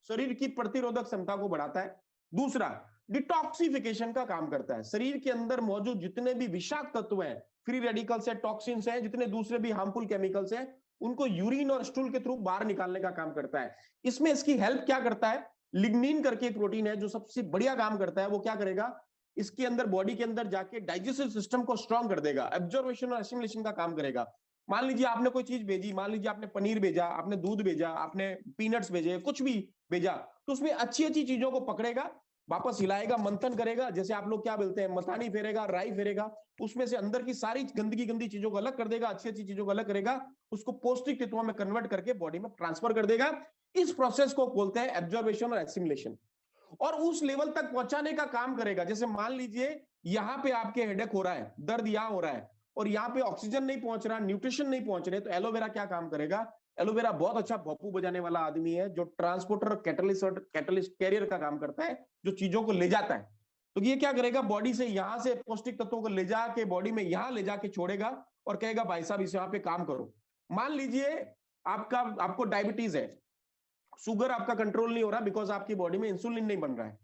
S2: शरीर की प्रतिरोधक क्षमता को बढ़ाता है। दूसरा, डिटॉक्सिफिकेशन का काम करता है। शरीर के अंदर मौजूद जितने भी विषाक्त तत्व हैं, फ्री रेडिकल्स है, टॉक्सिन्स हैं, जितने दूसरे भी हार्मफुल केमिकल्स हैं, उनको यूरिन और स्टूल के थ्रू बाहर निकालने का काम करता है। इसमें इसकी हेल्प क्या करता है? लिग्निन करके एक प्रोटीन है जो सबसे बढ़िया काम करता है। वो क्या करेगा? इसके अंदर, बॉडी के अंदर जाके डाइजेस्टिव सिस्टम को स्ट्रांग कर देगा, एब्जॉर्प्शन और एसिमिलेशन का काम करेगा। मान लीजिए आपने कोई चीज भेजी, मान लीजिए आपने पनीर भेजा, आपने दूध भेजा, आपने पीनट्स भेजे, कुछ भी भेजा, तो उसमें अच्छी अच्छी चीजों को पकड़ेगा, वापस हिलाएगा, मंथन करेगा, जैसे आप लोग क्या बोलते हैं, मथानी फेरेगा, राई फेरेगा, उसमें से अंदर की सारी गंदी चीजों को अलग कर देगा, अच्छी अच्छी चीजों को अलग करेगा, उसको पौष्टिक तत्वों में कन्वर्ट करके बॉडी में ट्रांसफर कर देगा। इस प्रोसेस को बोलते हैं एब्जॉर्बेशन और एसिमिलेशन। और उस लेवल तक पहुंचाने का काम करेगा। जैसे मान लीजिए यहाँ पे आपके हेडेक हो रहा है, दर्द यहाँ हो रहा है, और यहाँ पे ऑक्सीजन नहीं पहुंच रहा, न्यूट्रिशन नहीं पहुंच रहे, तो एलोवेरा क्या काम करेगा? एलोवेरा बहुत अच्छा भोंपू बजाने वाला आदमी है, जो ट्रांसपोर्टर और कैटलिस्ट कैरियर का काम करता है, जो चीजों को ले जाता है। तो ये क्या करेगा? बॉडी से यहां से पौष्टिक तत्वों को ले जाके बॉडी में यहां ले जाके छोड़ेगा और कहेगा भाई साहब इस यहाँ पे काम करो। मान लीजिए आपको डायबिटीज है, शुगर आपका कंट्रोल नहीं हो रहा, बिकॉज आपकी बॉडी में इंसुलिन नहीं बन रहा है,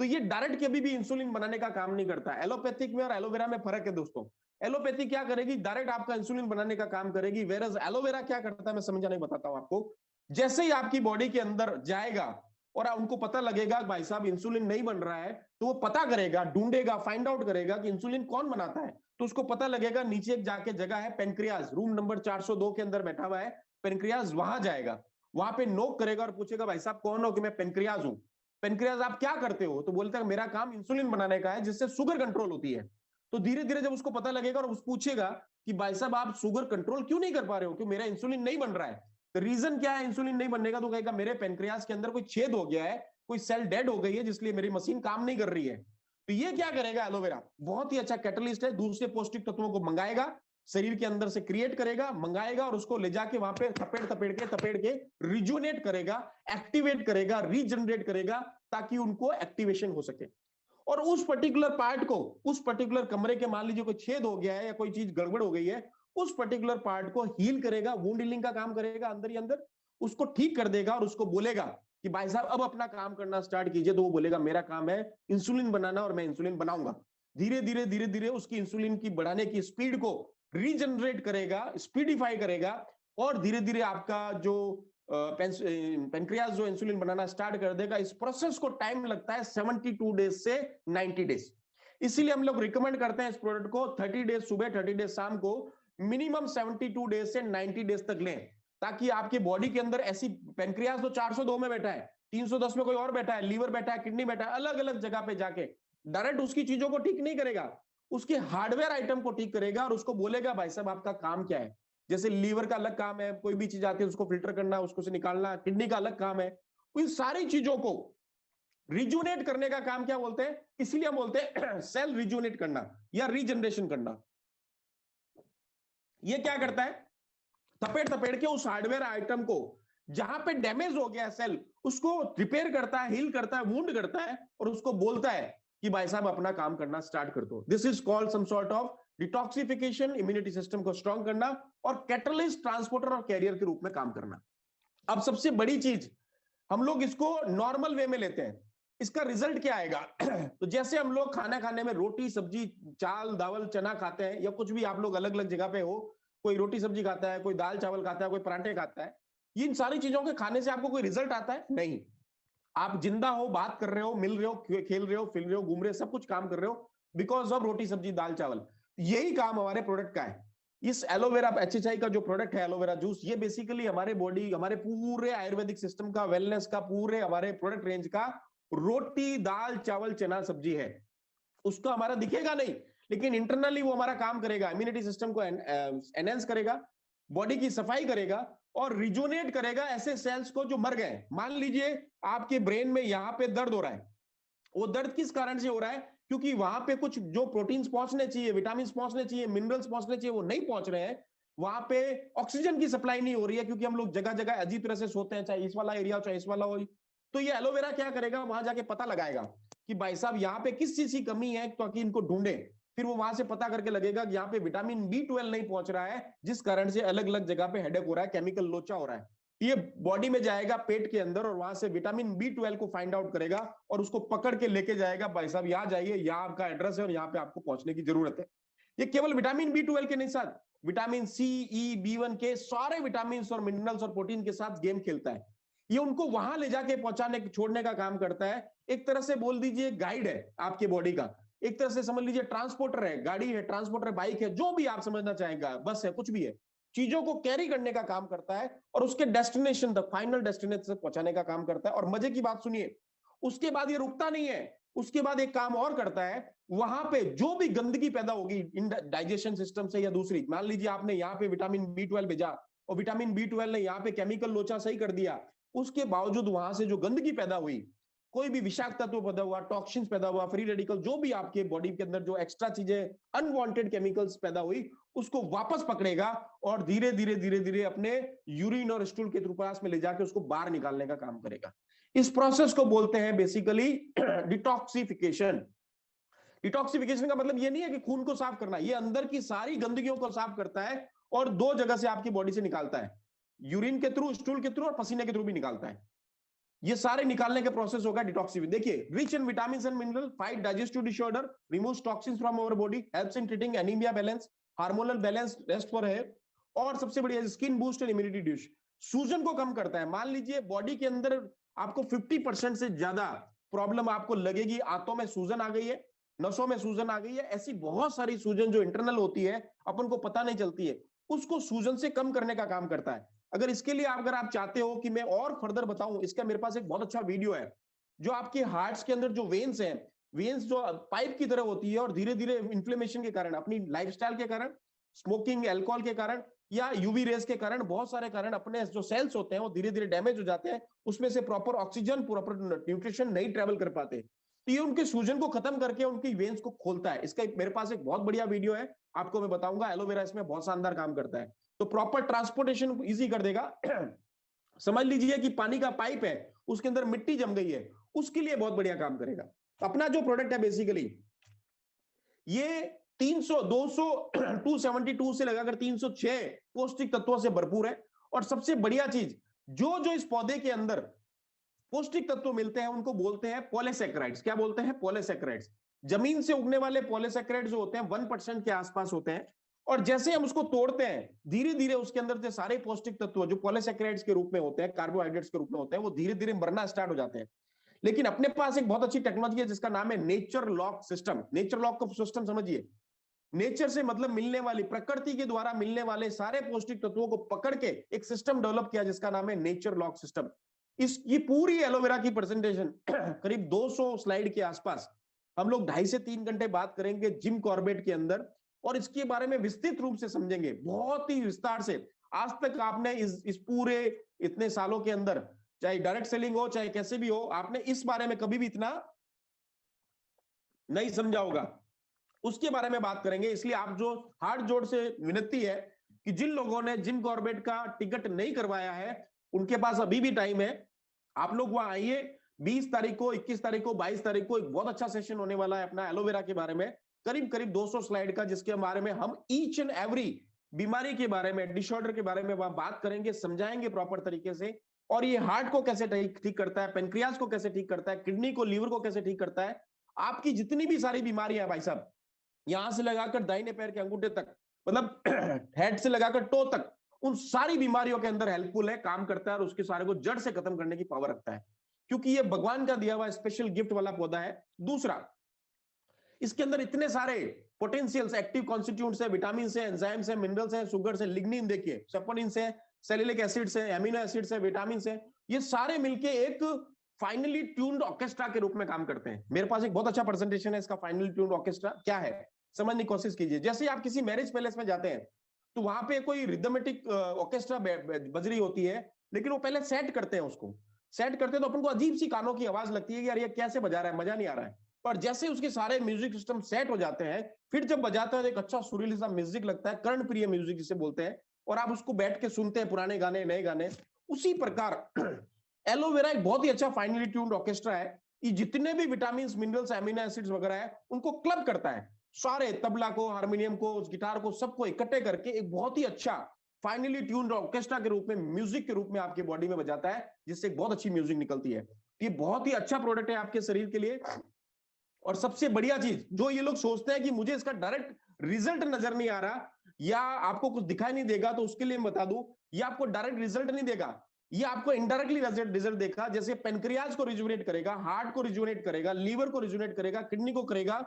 S2: तो ये डायरेक्ट कभी भी इंसुलिन बनाने का काम नहीं करता। एलोपैथिक में और एलोवेरा में फर्क है दोस्तों। एलोपैथी क्या करेगी? डायरेक्ट आपका इंसुलिन बनाने का काम करेगी, वेरस एलोवेरा क्या करता है मैं समझाने बताता हूं आपको। जैसे ही आपकी बॉडी के अंदर जाएगा और उनको पता लगेगा भाई साहब इंसुलिन नहीं बन रहा है, तो वो पता करेगा, ढूंढेगा, फाइंड आउट करेगा कि इंसुलिन कौन बनाता है। तो उसको पता लगेगा, नीचे एक जाके जगह है पेनक्रियाज, रूम नंबर 402 के अंदर बैठा हुआ है पेनक्रियाज, वहां जाएगा, वहां पे नोक करेगा और पूछेगा भाई साहब कौन हो? कि मैं पेनक्रियाज हूं। पेनक्रियाज आप क्या करते हो? तो बोलता है मेरा काम इंसुलिन बनाने का है, जिससे शुगर कंट्रोल होती है। तो धीरे धीरे जब उसको पता लगेगा और उस पूछेगा कि भाई साहब आप शुगर कंट्रोल क्यों नहीं कर पा रहे हो? कि मेरा इंसुलिन नहीं बन रहा है। तो रीजन क्या है इंसुलिन नहीं बनने का? तो कहेगा मेरे पेनक्रियाज के अंदर कोई छेद हो गया है, कोई सेल डेड हो गई है, जिसलिए मेरी मशीन काम नहीं कर रही है। तो ये क्या करेगा? एलोवेरा बहुत ही अच्छा कैटलिस्ट है, दूसरे पौष्टिक तत्वों को मंगाएगा, शरीर के अंदर से क्रिएट करेगा, मंगाएगा, और उसको ले जाके वहां पे थपेड़ के रिजुनेट करेगा, एक्टिवेट करेगा, रीजनरेट करेगा, ताकि उनको एक्टिवेशन हो सके। और उस पर्टिकुलर पार्ट को, उस पर्टिकुलर कमरे के, मान लीजिए कोई छेद हो गया है या कोई चीज गड़बड़ हो गई है, उस पर्टिकुलर पार्ट को हील करेगा, वुंड हीलिंग का काम करेगा, अंदर ही अंदर उसको ठीक कर देगा और उसको बोलेगा कि भाई साहब अब अपना काम करना स्टार्ट कीजिए। तो वो बोलेगा मेरा काम है इंसुलिन बनाना और मैं इंसुलिन बनाऊंगा। धीरे धीरे उसकी इंसुलिन की बढ़ाने की स्पीड को रीजनरेट करेगा, स्पीडिफाई करेगा, और धीरे धीरे आपका जो पेनक्रियाज जो इंसुलिन बनाना स्टार्ट कर देगा। इस प्रोसेस को टाइम लगता है 72 डेज से 90 डेज। इसीलिए हम लोग रिकमेंड करते हैं इस प्रोडक्ट को 30 डेज सुबह 30 डेज शाम को, मिनिमम 72 डेज से 90 डेज तक लें, ताकि आपकी बॉडी के अंदर ऐसी, पेनक्रियास तो 402 में बैठा है, 310 में कोई और बैठा है, लीवर बैठा है, किडनी बैठा है, अलग अलग जगह पे जाके डायरेक्ट उसकी चीजों को ठीक नहीं करेगा, उसके हार्डवेयर आइटम को ठीक करेगा और उसको बोलेगा भाई साहब आपका काम क्या है। जैसे लीवर का अलग काम है, कोई भी चीज आती है उसको फिल्टर करना, उसको से निकालना, किडनी का अलग काम है, इन सारी चीजों को रिजुनेट करने का काम क्या बोलते हैं, इसलिए हम बोलते हैं सेल रिजुनेट करना या रीजनरेशन करना। ये क्या करता है, थपेड़ थपेड़ के उस हार्डवेयर आइटम को, जहां पे डैमेज हो गया सेल, उसको रिपेयर करता है, हील करता है, वुंड करता है और उसको बोलता है कि भाई साहब अपना काम करना स्टार्ट कर दो। This is called some sort of detoxification, immunity system को स्ट्रांग करना और कैटलिस्ट, ट्रांसपोर्टर और कैरियर के रूप में काम करना। अब सबसे बड़ी चीज, हम लोग इसको नॉर्मल वे में लेते हैं, इसका रिजल्ट क्या आएगा तो जैसे हम लोग खाना खाने में रोटी सब्जी चावल दावल चना खाते हैं, या कुछ भी आप लोग अलग अलग जगह पे हो, कोई रोटी सब्जी खाता है, कोई दाल चावल खाता है, कोई पराठे खाता है, इन सारी चीजों के खाने से आपको कोई रिजल्ट आता है? नहीं। आप जिंदा हो, बात कर रहे हो, मिल रहे हो, खेल रहे हो, फिर रहे हो, घूम रहे हो, सब कुछ काम कर रहे हो बिकॉज ऑफ रोटी सब्जी दाल चावल। यही काम हमारे प्रोडक्ट का है। इस एलोवेरा HHI का जो प्रोडक्ट है एलोवेरा जूस, ये बेसिकली हमारे बॉडी, हमारे पूरे आयुर्वेदिक सिस्टम का, वेलनेस का, पूरे हमारे प्रोडक्ट रेंज का रोटी दाल चावल चना सब्जी है। उसको हमारा दिखेगा नहीं, लेकिन इंटरनली वो हमारा काम करेगा, इम्यूनिटी सिस्टम को एनहेंस करेगा, बॉडी की सफाई करेगा और रिजोनेट करेगा ऐसे सेल्स को जो मर गए। मान लीजिए आपके ब्रेन में यहां पे दर्द हो रहा है, वो दर्द किस कारण से हो रहा है, क्योंकि वहां पे कुछ जो प्रोटीन्स पहुंचने चाहिए, विटामिन पहुंचने चाहिए, मिनरल्स पहुंचने चाहिए, वो नहीं पहुंच रहे हैं। वहां पे ऑक्सीजन की सप्लाई नहीं हो रही है, क्योंकि हम लोग जगह जगह अजीब तरह से सोते हैं, चाहे इस वाला एरिया हो चाहे इस वाला हो। तो ये एलोवेरा क्या करेगा, वहां जाके पता लगाएगा कि भाई साहब यहाँ पे किस चीज की कमी है, ताकि इनको ढूंढे। फिर वो वहां से पता करके लगेगा कि यहाँ पे विटामिन B12 नहीं पहुंच रहा है, जिस कारण से अलग अलग जगह पे हेडेक हो रहा है, केमिकल लोचा हो रहा है। ये बॉडी में जाएगा पेट के अंदर और वहां से विटामिन B12 को फाइंड आउट करेगा और उसको पकड़ के लेके जाएगा, भाई साहब यहाँ जाइए, यहाँ आपका एड्रेस है और यहाँ पे आपको पहुंचने की जरूरत है। ये केवल विटामिन B12 के नहीं साथ विटामिन C, E, B1 के सारे विटामिन और मिनरल्स और प्रोटीन के साथ गेम खेलता है। ये उनको वहां ले जाके पहुंचाने छोड़ने का काम करता है। एक तरह से बोल दीजिए गाइड है आपके बॉडी का, एक तरह से समझ लीजिए ट्रांसपोर्टर है, गाड़ी है, ट्रांसपोर्टर बाइक है, जो भी आप समझना चाहेंगे, बस है, कुछ भी है, चीजों को कैरी करने का काम करता है और उसके डेस्टिनेशन तक, फाइनल डेस्टिनेशन तक पहुंचाने का काम करता है। और मजे की बात सुनिए, उसके बाद ये रुकता नहीं है, उसके बाद एक काम और करता है, वहां पे जो भी गंदगी पैदा होगी डाइजेशन सिस्टम से या दूसरी, मान लीजिए आपने यहाँ पे विटामिन B12 भेजा और विटामिन B12 ने यहाँ पे केमिकल लोचा सही कर दिया, उसके बावजूद वहां से जो गंदगी पैदा हुई, कोई भी विषाक्त तत्व पैदा हुआ, टॉक्सिन्स पैदा हुआ, फ्री रेडिकल, जो भी आपके बॉडी के अंदर जो एक्स्ट्रा चीजें, अनवांटेड केमिकल्स पैदा हुई, उसको वापस पकड़ेगा और धीरे धीरे धीरे धीरे अपने यूरिन और स्टूल के थ्रू में ले जाके उसको बाहर निकालने का काम करेगा। इस प्रोसेस को बोलते हैं बेसिकली डिटॉक्सिफिकेशन। डिटॉक्सिफिकेशन का मतलब ये नहीं है कि खून को साफ करना, ये अंदर की सारी गंदगियों को साफ करता है और दो जगह से आपकी बॉडी से निकालता है, यूरिन के थ्रू, स्टूल के थ्रू और पसीने के थ्रू भी निकालता है। ये सारे निकालने के प्रोसेस होगा डिटॉक्सिफिकेशन। देखिए, rich in vitamin and mineral, fight digestive disorder, removes toxins from our body, helps in treating anaemia, balance hormonal balance, rest for hair, और सबसे बढ़िया skin boost and immunity dish, सूजन को कम करता है। मान लीजिए बॉडी के अंदर आपको 50% से ज्यादा प्रॉब्लम आपको लगेगी, आंतों में सूजन आ गई है, नसों में सूजन आ गई है, ऐसी बहुत सारी सूजन जो इंटरनल होती है, अपन को पता नहीं चलती है, उसको सूजन से कम करने का काम करता है। अगर इसके लिए अगर आप चाहते हो कि मैं और फर्दर बताऊं, इसका मेरे पास एक बहुत अच्छा वीडियो है, जो आपके हार्ट्स के अंदर जो वेन्स हैं, वेन्स जो पाइप की तरह होती है और धीरे धीरे इन्फ्लेमेशन के कारण, अपनी लाइफस्टाइल के कारण, स्मोकिंग, अल्कोहल के कारण या यूवी रेस के कारण, बहुत सारे कारण, अपने जो सेल्स होते हैं वो धीरे धीरे डैमेज हो जाते हैं, उसमें से प्रॉपर ऑक्सीजन, प्रॉपर न्यूट्रिशन नहीं ट्रेवल कर पाते, तो ये उनके सूजन को खत्म करके उनकी वेन्स को खोलता है। इसका मेरे पास एक बहुत बढ़िया वीडियो है, आपको मैं बताऊंगा। एलोवेरा इसमें बहुत शानदार काम करता है, तो प्रॉपर ट्रांसपोर्टेशन इजी कर देगा। समझ लीजिए कि पानी का पाइप है, उसके अंदर मिट्टी जम गई है, उसके लिए बहुत बढ़िया काम करेगा। अपना जो प्रोडक्ट है बेसिकली ये 300, 200, 272 से लगाकर 306 पौष्टिक तत्वों से भरपूर है। और सबसे बढ़िया चीज, जो जो इस पौधे के अंदर पौष्टिक तत्व मिलते हैं उनको बोलते हैं पॉलीसैकेराइड्स। क्या बोलते हैं? पॉलीसैकेराइड्स। जमीन से उगने वाले पॉलीसैकेराइड्स जो होते हैं 1% के आसपास होते हैं, और जैसे हम उसको तोड़ते हैं धीरे धीरे उसके अंदर से सारे पौष्टिक तत्व जो पॉलीसैकेराइड्स के रूप में होते हैं, कार्बोहाइड्रेट्स के रूप में होते हैं, वो धीरे धीरे मरना स्टार्ट हो जाते हैं। लेकिन अपने पास एक बहुत अच्छी टेक्नोलॉजी है जिसका नाम है nature lock system. Nature lock का सिस्टम समझिए, नेचर से मतलब मिलने वाली, प्रकृति के द्वारा मिलने वाले सारे पौष्टिक तत्वों को पकड़ के एक सिस्टम डेवलप किया जिसका नाम है नेचर लॉक सिस्टम। ये पूरी एलोवेरा की प्रेजेंटेशन करीब 200 स्लाइड के आसपास हम लोग 2.5 से 3 घंटे बात करेंगे जिम कॉर्बेट के अंदर, और इसके बारे में विस्तृत रूप से समझेंगे, बहुत ही विस्तार से। आज तक आपने इस पूरे इतने सालों के अंदर, चाहे डायरेक्ट सेलिंग हो चाहे कैसे भी हो, आपने इस बारे में कभी भी इतना नहीं समझा होगा। उसके बारे में बात करेंगे। इसलिए आप जो हाथ जोड़ से विनती है कि जिन लोगों ने जिम कॉर्बेट का टिकट नहीं करवाया है उनके पास अभी भी टाइम है, आप लोग वहां आइए। 20 तारीख को, 21 तारीख को, 22 तारीख को एक बहुत अच्छा सेशन होने वाला है अपना एलोवेरा के बारे में, करीब करीब 200 स्लाइड का, जिसके बारे में हम ईच एंड एवरी बीमारी के बारे में, डिसऑर्डर के बारे में वहां बात करेंगे, समझाएंगे प्रॉपर तरीके से। और ये हार्ट को कैसे ठीक करता है, पेनक्रियाज को कैसे ठीक करता है, किडनी को, लीवर को कैसे ठीक करता है, आपकी जितनी भी सारी बीमारियां है भाई साहब, यहां से लगाकर दाहिने पैर के अंगूठे तक, मतलब हेड से लगाकर टो तक, उन सारी बीमारियों के अंदर हेल्पफुल है, काम करता है और उसके सारे को जड़ से खत्म करने की पावर रखता है, क्योंकि ये भगवान का दिया हुआ स्पेशल गिफ्ट वाला पौधा है। दूसरा, इसके अंदर इतने सारे पोटेंशियल्स, एक्टिव कॉन्स्टिट्यूएंट्स है, विटामिन से, एंजाइम्स है, मिनरल्स है, शुगर से, लिग्निन देखिए, सपोनिन से, सेलिलिक एसिड से, एमिनो एसिड से, विटामिन से, ये सारे मिलके एक फाइनली ट्यून्ड ऑर्केस्ट्रा के रूप में काम करते हैं। मेरे पास एक बहुत अच्छा प्रेजेंटेशन है इसका, फाइनली ट्यून्ड ऑर्केस्ट्रा क्या है समझने की कोशिश कीजिए। जैसे आप किसी मैरिज पैलेस में जाते हैं तो वहां पे कोई रिदमेटिक ऑर्केस्ट्रा बज रही होती है, लेकिन वो पहले सेट करते हैं, उसको सेट करते हैं तो अपन को अजीब सी कानों की आवाज लगती है कि यार ये कैसे बजा रहा है, मजा नहीं आ रहा है। पर जैसे उसके सारे म्यूजिक सिस्टम सेट हो जाते हैं, फिर जब बजाता है तो एक अच्छा सुरीली सा म्यूजिक लगता है, कर्णप्रिय म्यूजिक जिसे बोलते हैं, और आप उसको बैठ के सुनते हैं, पुराने गाने, नए गाने। उसी प्रकार एलोवेरा एक बहुत ही अच्छा फाइनली ट्यून्ड ऑर्केस्ट्रा है। ये जितने भी विटामिन, मिनरल्स, एमिनो एसिड्स वगैरह है उनको क्लब करता है, सारे तबला को, हारमोनियम को, गिटार को, सबको इकट्ठे करके एक बहुत ही अच्छा फाइनली ट्यून्ड ऑर्केस्ट्रा के रूप में, म्यूजिक के रूप में आपकी बॉडी में बजाता है, जिससे एक बहुत अच्छी म्यूजिक निकलती है। ये बहुत ही अच्छा प्रोडक्ट है आपके शरीर के लिए। और सबसे बढ़िया चीज, जो ये लोग सोचते हैं कि मुझे इसका डायरेक्ट रिजल्ट नजर नहीं आ रहा या आपको कुछ दिखाई नहीं देगा, तो उसके लिए बता दूं, ये आपको डायरेक्ट रिजल्ट नहीं देगा, ये आपको इनडायरेक्टली रिजल्ट देगा। जैसे पेनक्रियाज को रिजुनेट करेगा, हार्ट को रिजुनेट करेगा, लीवर को रिजुनेट करेगा, किडनी को करेगा,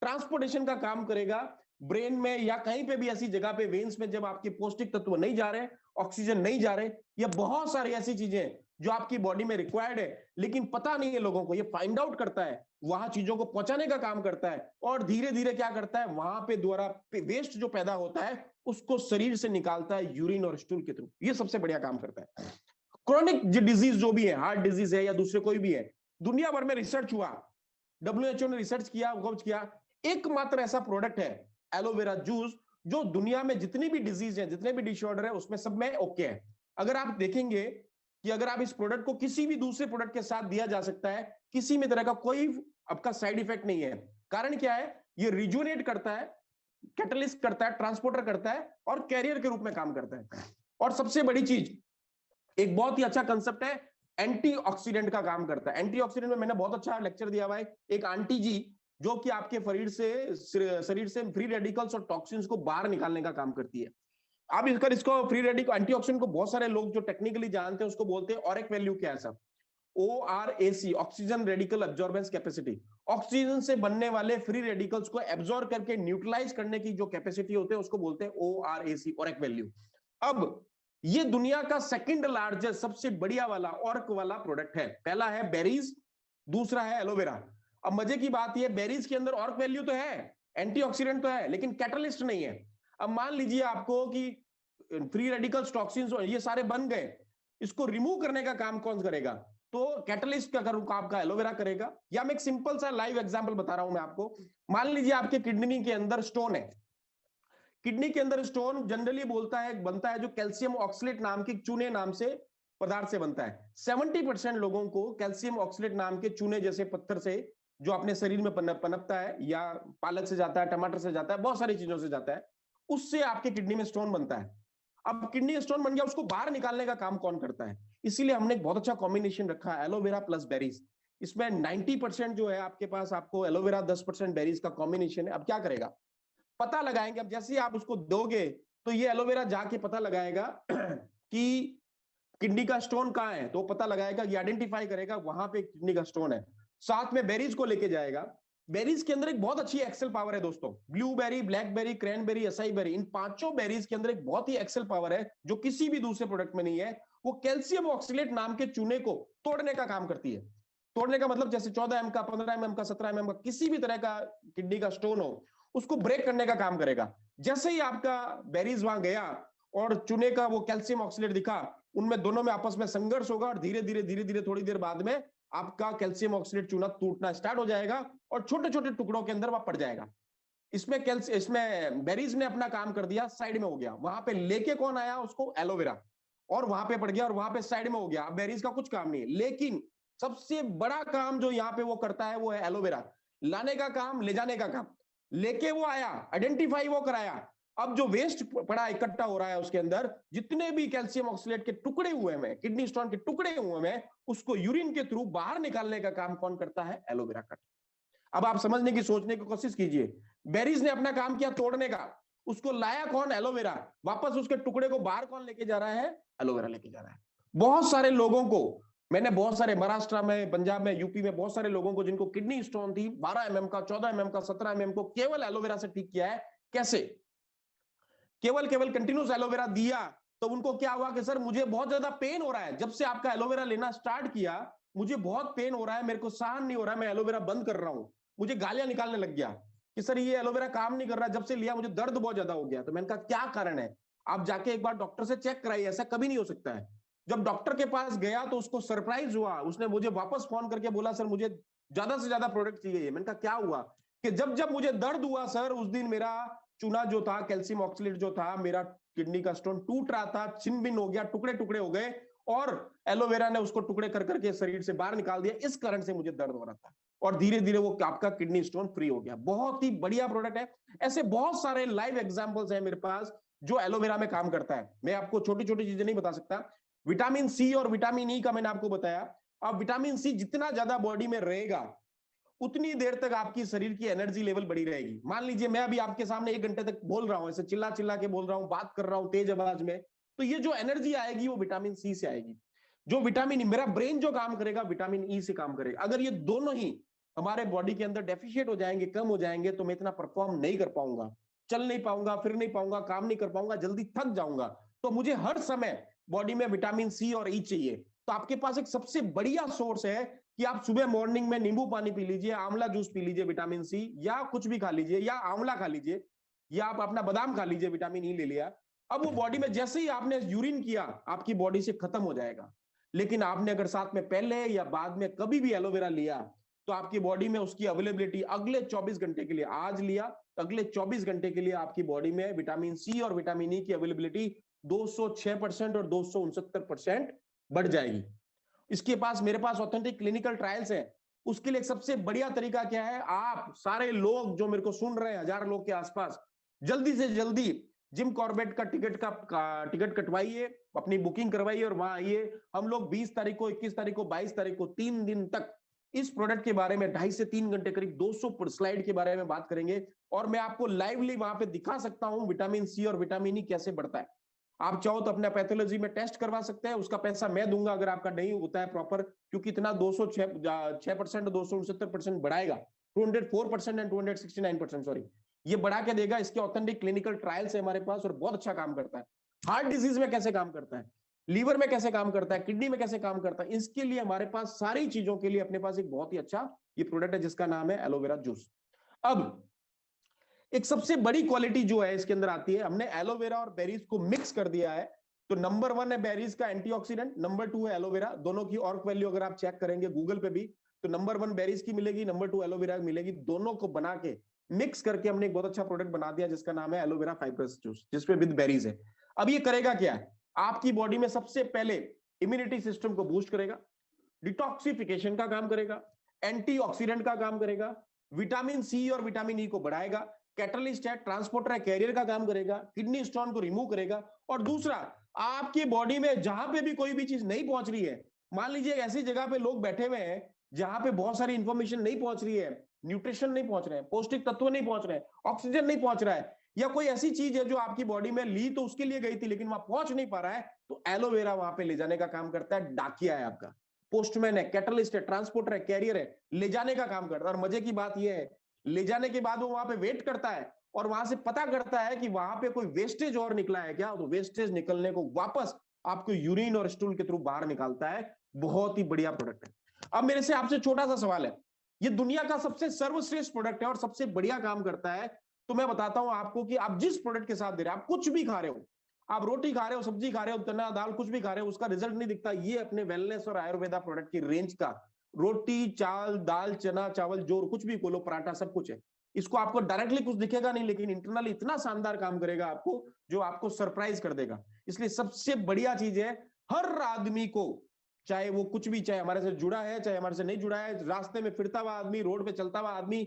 S2: ट्रांसपोर्टेशन का काम करेगा, ब्रेन में या कहीं पे भी ऐसी जगह पे, वेन्स में जब आपके पौष्टिक तत्व नहीं जा रहे, ऑक्सीजन नहीं जा रहे, या बहुत सारी ऐसी चीजें जो आपकी बॉडी में रिक्वायर्ड है लेकिन पता नहीं है लोगों को, ये फाइंड आउट करता है, वहां चीजों को पहुंचाने का काम करता है, और धीरे धीरे क्या करता है, वहां पे द्वारा वेस्ट जो पैदा होता है उसको शरीर से निकालता है यूरिन और स्टूल के थ्रू। ये सबसे बढ़िया काम करता है। क्रोनिक डिजीज जो भी है, हार्ट डिजीज है या दूसरे कोई भी है, दुनिया भर में रिसर्च हुआ, WHO ने रिसर्च किया, खोज किया, एकमात्र ऐसा प्रोडक्ट है एलोवेरा जूस जो दुनिया में जितनी भी डिजीज है, जितने भी डिसऑर्डर है, उसमें सब में ओके है। अगर आप देखेंगे कि अगर आप इस प्रोडक्ट को किसी भी दूसरे प्रोडक्ट के साथ दिया जा सकता है, किसी में तरह का कोई आपका साइड इफेक्ट नहीं है। कारण क्या है, ये रिजुनेट करता है, कैटलिस्ट करता है, ट्रांसपोर्टर करता है और कैरियर के रूप में काम करता है। और सबसे बड़ी चीज, एक बहुत ही अच्छा कंसेप्ट है, एंटीऑक्सीडेंट का काम करता है। एंटीऑक्सीडेंट में मैंने बहुत अच्छा लेक्चर दिया हुआ है, एक आंटी जी जो कि आपके शरीर से फ्री रेडिकल्स और टॉक्सिन्स को बाहर निकालने का काम करती है। अब इसको फ्री रेडिकल, एंटीऑक्सीडेंट को बहुत सारे लोग जो टेक्निकली जानते हैं उसको बोलते हैं ऑरिक वैल्यू। क्या है सब? ORAC, oxygen radical absorbance capacity. Oxygen से बनने वाले फ्री रेडिकल्स को एब्जॉर्ब करके न्यूट्रलाइज करने की जो कैपेसिटी होते हैं उसको बोलते हैं ORAC, ऑरिक वैल्यू। अब ये दुनिया का सेकंड लार्जेस्ट, सबसे बढ़िया वाला ऑर्क वाला प्रोडक्ट है। पहला है बेरीज, दूसरा है एलोवेरा। अब मजे की बात यह, बेरीज के अंदर ऑर्क वैल्यू तो है, एंटीऑक्सीडेंट तो है, लेकिन कैटलिस्ट नहीं है। अब मान लीजिए आपको कि फ्री रेडिकल्स, टॉक्सिन्स ये सारे बन गए, इसको रिमूव करने का काम कौन करेगा? तो कैटलिस्ट का करूं आपका एलोवेरा करेगा। या मैं एक सिंपल सा लाइव एग्जांपल बता रहा हूं मैं आपको। मान लीजिए आपके किडनी के अंदर स्टोन है। किडनी के अंदर स्टोन जनरली बनता है जो कैल्शियम ऑक्सलेट नाम के चूने नाम से पदार्थ से बनता है। 70% लोगों को कैल्शियम ऑक्सलेट नाम के चूने जैसे पत्थर से, जो अपने शरीर में पनपता है, या पालक से जाता है, टमाटर से जाता है, बहुत सारी चीजों से जाता है, उससे आपके किडनी में स्टोन बनता है। अब किडनी स्टोन बन गया, उसको बाहर निकालने का काम कौन करता है? इसीलिए हमने एक बहुत अच्छा कॉम्बिनेशन रखा है, एलोवेरा प्लस बेरीज। इसमें 90% जो है आपके पास, आपको एलोवेरा 10% बेरीज का कॉम्बिनेशन है। अब क्या करेगा, पता लगाएंगे। अब जैसे ही आप उसको दोगे तो ये एलोवेरा जाके पता लगाएगा कि किडनी का स्टोन कहाँ है तो पता लगाएगा, ये आइडेंटिफाई करेगा वहां पे किडनी का स्टोन है। साथ में बेरीज को लेके जाएगा। बेरीज के अंदर एक बहुत अच्छी एक्सेल पावर है दोस्तों, blueberry, blackberry, cranberry, acai berry, इन पांचों बेरीज के अंदर एक बहुत ही एक्सेल पावर है जो किसी भी दूसरे प्रोडक्ट में नहीं है। वो कैल्शियम ऑक्सलेट नाम के चूने को तोड़ने का काम करती है। तोड़ने का मतलब जैसे 14 का, 15 का, 17 का, किसी भी तरह का किडनी का स्टोन हो उसको ब्रेक करने का काम करेगा। जैसे ही आपका बेरीज वहां गया और चूने का वो कैल्शियम ऑक्सलेट दिखा, उनमें दोनों में आपस में संघर्ष होगा और धीरे धीरे थोड़ी देर बाद में आपका कैल्शियम ऑक्सलेट चूना टूटना स्टार्ट हो जाएगा और छोटे छोटे टुकड़ों के अंदर वह पड़ जाएगा। इसमें बेरीज ने अपना काम कर दिया, साइड में हो गया। वहां पे लेके कौन आया उसको, एलोवेरा, और वहां पे पड़ गया और वहां पे साइड में हो गया। अब बेरीज का कुछ काम नहीं है, लेकिन सबसे बड़ा काम जो यहाँ पे वो करता है वो है एलोवेरा। लाने का काम, ले जाने का काम। लेके वो आया, आइडेंटिफाई वो कराया। अब जो वेस्ट पड़ा इकट्ठा हो रहा है उसके अंदर, जितने भी कैल्शियम ऑक्सलेट के टुकड़े हुए हैं, किडनी स्टोन के टुकड़े हुए हैं, उसको यूरिन के थ्रू बाहर निकालने का काम कौन करता है, एलोवेरा का। अब आप समझने की, सोचने की कोशिश कीजिए। बेरीज ने अपना काम किया तोड़ने का, उसको लाया कौन, एलोवेरा। वापस उसके टुकड़े को बाहर कौन लेके जा रहा है, एलोवेरा लेके जा रहा है। बहुत सारे लोगों को मैंने, बहुत सारे महाराष्ट्र में, पंजाब में, यूपी में बहुत सारे लोगों को जिनको किडनी स्टोन थी, 12 mm का, 14 mm का, 17 mm को केवल एलोवेरा से ठीक किया है। कैसे? केवल कंटिन्यूस एलोवेरा दिया तो उनको क्या हुआ कि सर मुझे बहुत ज्यादा पेन हो रहा है, जब से आपका एलोवेरा लेना स्टार्ट किया मुझे बहुत पेन हो रहा है, मेरे को सहन नहीं हो रहा है, मैं एलोवेरा बंद कर रहा हूं। मुझे गालियां निकालने लग गया कि सर ये एलोवेरा काम नहीं कर रहा, जब से लिया मुझे दर्द बहुत ज्यादा हो गया। तो मैंने कहा क्या कारण है, आप जाके एक बार डॉक्टर से चेक कराइए, ऐसा कभी नहीं हो सकता है। जब डॉक्टर के पास गया तो उसको सरप्राइज हुआ, उसने मुझे वापस फोन करके बोला सर मुझे ज्यादा से ज्यादा प्रोडक्ट चाहिए। मैंने कहा क्या हुआ, कि जब जब मुझे दर्द हुआ सर उस दिन मेरा चूना जो था, कैल्शियम ऑक्सलेट जो था, मेरा किडनी का स्टोन टूट रहा था, छिन भिन हो गया, टुकड़े टुकड़े हो गए, और एलोवेरा ने उसको टुकड़े कर करके शरीर से बाहर निकाल दिया, इस कारण से मुझे दर्द हो रहा था। और धीरे धीरे वो आपका किडनी स्टोन फ्री हो गया। बहुत ही बढ़िया प्रोडक्ट है। ऐसे बहुत सारे लाइव एग्जांपल्स हैं मेरे पास जो एलोवेरा में काम करता है। मैं आपको छोटी छोटी चीजें नहीं बता सकता। विटामिन सी और विटामिन ई का मैंने आपको बताया। अब विटामिन सी जितना ज्यादा बॉडी में रहेगा उतनी देर तक आपकी शरीर की एनर्जी लेवल बढ़ी रहेगी। मान लीजिए मैं अभी आपके सामने 1 घंटे तक बोल रहा हूं, ऐसे चिल्ला चिल्ला के बोल रहा हूं, बात कर रहा हूं तेज आवाज में, तो ये जो एनर्जी आएगी वो विटामिन सी से आएगी। जो विटामिन, मेरा ब्रेन जो काम करेगा विटामिन ई से काम करेगा। अगर ये दोनों ही हमारे बॉडी के अंदर डेफिशिएट हो जाएंगे, कम हो जाएंगे, तो मैं इतना परफॉर्म नहीं कर पाऊंगा, चल नहीं पाऊंगा, फिर नहीं पाऊंगा, काम नहीं कर पाऊंगा, जल्दी थक जाऊंगा। तो मुझे हर समय बॉडी में विटामिन सी और ई चाहिए। तो आपके पास एक सबसे बढ़िया सोर्स है कि आप सुबह मॉर्निंग में नींबू पानी पी लीजिए, आंवला जूस पी लीजिए विटामिन सी, या कुछ भी खा लीजिए, या आंवला खा लीजिए, या आप अपना बादाम खा लीजिए, विटामिन ई ले लिया। अब वो बॉडी में जैसे ही आपने यूरिन किया आपकी बॉडी से खत्म हो जाएगा। लेकिन आपने अगर साथ में पहले या बाद में कभी भी एलोवेरा लिया तो आपकी बॉडी में उसकी अवेलेबिलिटी अगले 24 घंटे के लिए, आज लिया तो अगले 24 घंटे के लिए आपकी बॉडी में विटामिन सी और विटामिन ई की अवेलेबिलिटी 206% और 269% बढ़ जाएगी। इसके पास, मेरे पास ऑथेंटिक क्लिनिकल ट्रायल्स हैं। उसके लिए सबसे बढ़िया तरीका क्या है, आप सारे लोग जो मेरे को सुन रहे हैं, 1000 लोग के आसपास, जल्दी से जल्दी जिम कॉर्बेट का टिकट कटवाइए, अपनी बुकिंग करवाइए और वहां आइए। हम लोग 20 तारीख को, 21 तारीख को, 22 तारीख को 3 दिन तक इस प्रोडक्ट के बारे में 2.5 से 3 घंटे करीब 200 स्लाइड के बारे में बात करेंगे। और मैं आपको लाइवली वहां पे दिखा सकता हूं विटामिन सी और विटामिन ई कैसे बढ़ता है। आप चाहो तो अपना पैथोलॉजी में टेस्ट करवा सकते हैं, उसका पैसा मैं दूंगा अगर आपका नहीं होता है प्रॉपर, क्योंकि इतना 206% 269% बढ़ाएगा, 204% एंड 269%, सॉरी, ये बढ़ा के देगा। इसके ऑथेंटिक क्लिनिकल ट्रायल्स है हमारे पास और बहुत अच्छा काम करता है। हार्ट डिजीज में कैसे काम करता है, लीवर में कैसे काम करता है, किडनी में कैसे काम करता है, इसके लिए हमारे पास सारी चीजों के लिए अपने पास एक बहुत ही अच्छा ये प्रोडक्ट है जिसका नाम है एलोवेरा जूस। अब एक सबसे बड़ी क्वालिटी जो है इसके अंदर आती है, हमने एलोवेरा और बेरीज को मिक्स कर दिया है। तो नंबर 1 है बेरीज का एंटीऑक्सीडेंट, नंबर 2 है एलोवेरा। दोनों की ऑर्क वैल्यू अगर आप चेक करेंगे गूगल पे भी तो नंबर 1 बेरीज की मिलेगी, नंबर 2 एलोवेरा मिलेगी। दोनों को बना के मिक्स करके हमने एक बहुत अच्छा प्रोडक्ट बना दिया जिसका नाम है एलोवेरा फाइब्रस जूस, जिसमें विद बेरीज है। अब ये करेगा क्या, आपकी बॉडी में सबसे पहले इम्यूनिटी सिस्टम को बूस्ट करेगा, डिटॉक्सिफिकेशन का काम करेगा, एंटीऑक्सीडेंट का काम करेगा, विटामिन सी और विटामिन ई को बढ़ाएगा, कैटलिस्ट है, ट्रांसपोर्टर है, कैरियर का काम करेगा, किडनी स्टोन को रिमूव करेगा। और दूसरा, आपकी बॉडी में जहां पे भी कोई भी चीज नहीं पहुंच रही है, मान लीजिए ऐसी जगह पे लोग बैठे हुए हैं जहां पे बहुत सारी इंफॉर्मेशन नहीं पहुंच रही है, न्यूट्रिशन नहीं पहुंच रहे हैं, पौष्टिक तत्व नहीं पहुंच रहे हैं, ऑक्सीजन नहीं पहुंच रहा है, या कोई ऐसी चीज है जो आपकी बॉडी में ली तो उसके लिए गई थी लेकिन वहां पहुंच नहीं पा रहा है, तो एलोवेरा वहां पे ले जाने का काम करता है। डाकिया है आपका, पोस्टमैन है, कैटलिस्ट है, ट्रांसपोर्टर है, कैरियर है, ले जाने का काम करता है। और मजे की बात यह है, ले जाने के बाद वो वहां पे वेट करता है और वहां से पता करता है कि वहां पे कोई वेस्टेज और निकला है क्या, तो वेस्टेज निकलने को वापस आपको यूरिन और स्टूल के थ्रू बाहर निकालता है। बहुत ही बढ़िया प्रोडक्ट है। अब मेरे से आपसे छोटा सा सवाल है, ये दुनिया का सबसे सर्वश्रेष्ठ प्रोडक्ट है और सबसे बढ़िया काम करता है, तो मैं बताता हूं आपको कि आप जिस प्रोडक्ट के साथ दे रहे हैं, आप कुछ भी खा रहे हो, आप रोटी खा रहे हो, सब्जी खा रहे हो, चना दाल कुछ भी खा रहे हो, उसका रिजल्ट नहीं दिखता। ये अपने वेलनेस और आयुर्वेदा प्रोडक्ट की रेंज का रोटी चाल दाल चना चावल जो कुछ भी बोलो, पराठा सब कुछ है। इसको आपको डायरेक्टली कुछ दिखेगा नहीं लेकिन इंटरनली इतना शानदार काम करेगा आपको जो आपको सरप्राइज कर देगा। इसलिए सबसे बढ़िया चीज है, हर आदमी को, चाहे वो कुछ भी, चाहे हमारे से जुड़ा है चाहे हमारे से नहीं जुड़ा है, रास्ते में फिरता हुआ आदमी, रोड पे चलता हुआ आदमी,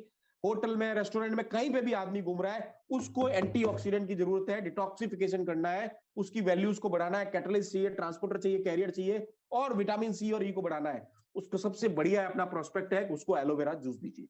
S2: होटल में रेस्टोरेंट में कहीं पे भी आदमी घूम रहा है, उसको एंटीऑक्सीडेंट की जरूरत है, डिटॉक्सिफिकेशन करना है, उसकी वैल्यूज को बढ़ाना है, कैटलिस्ट चाहिए, ट्रांसपोर्टर चाहिए, कैरियर चाहिए और विटामिन सी और ई को बढ़ाना है। उसको सबसे बढ़िया अपना प्रोस्पेक्ट है, उसको एलोवेरा जूस दीजिए।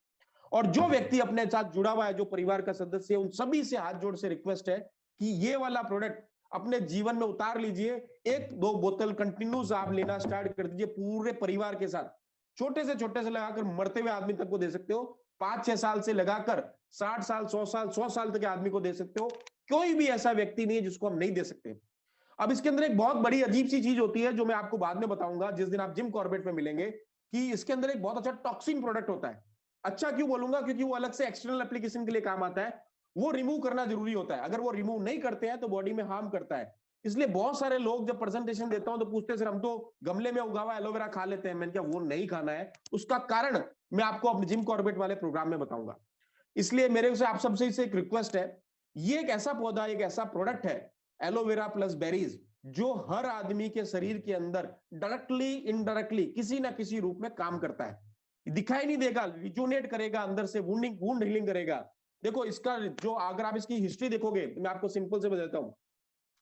S2: और जो व्यक्ति अपने साथ जुड़ा हुआ है, जो परिवार का सदस्य है, उन सभी से हाथ जोड़ से रिक्वेस्ट है कि ये वाला प्रोडक्ट अपने जीवन में उतार लीजिए। 1-2 बोतल कंटिन्यूस आप लेना स्टार्ट कर दीजिए पूरे परिवार के साथ। छोटे से लगाकर मरते हुए आदमी तक को दे सकते हो, 5-6 साल से लगाकर 60 साल 100 साल तक के आदमी को दे सकते हो। कोई भी ऐसा व्यक्ति नहीं है जिसको हम नहीं दे सकते। अब इसके अंदर एक बहुत बड़ी अजीब सी चीज होती है जो मैं आपको बाद में बताऊंगा जिस दिन आप जिम कॉर्बेट में मिलेंगे, कि इसके अंदर एक बहुत अच्छा टॉक्सिन प्रोडक्ट होता है। अच्छा क्यों बोलूंगा, क्योंकि वो अलग से एक्सटर्नल एप्लीकेशन के लिए काम आता है, वो रिमूव करना जरूरी होता है। अगर वो रिमूव नहीं करते हैं तो बॉडी में हार्म करता है। इसलिए बहुत सारे लोग जब प्रेजेंटेशन देता हूं तो पूछते हैं सर हम तो गमले में उगा हुआ एलोवेरा खा लेते हैं। मैंने कहा वो नहीं खाना है, उसका कारण मैं आपको अपने जिम कॉर्बेट वाले प्रोग्राम में बताऊंगा। इसलिए मेरे से आप सबसे एक रिक्वेस्ट है, ये एक ऐसा पौधा, एक ऐसा प्रोडक्ट है एलोवेरा प्लस बेरीज, जो हर आदमी के शरीर के अंदर डायरेक्टली इनडायरेक्टली किसी ना किसी रूप में काम करता है। दिखाई नहीं देगा, रिजोनेट करेगा अंदर से, वुंड हीलिंग करेगा। देखो इसका जो, अगर आप इसकी हिस्ट्री देखोगे, मैं आपको सिंपल से बताता हूं।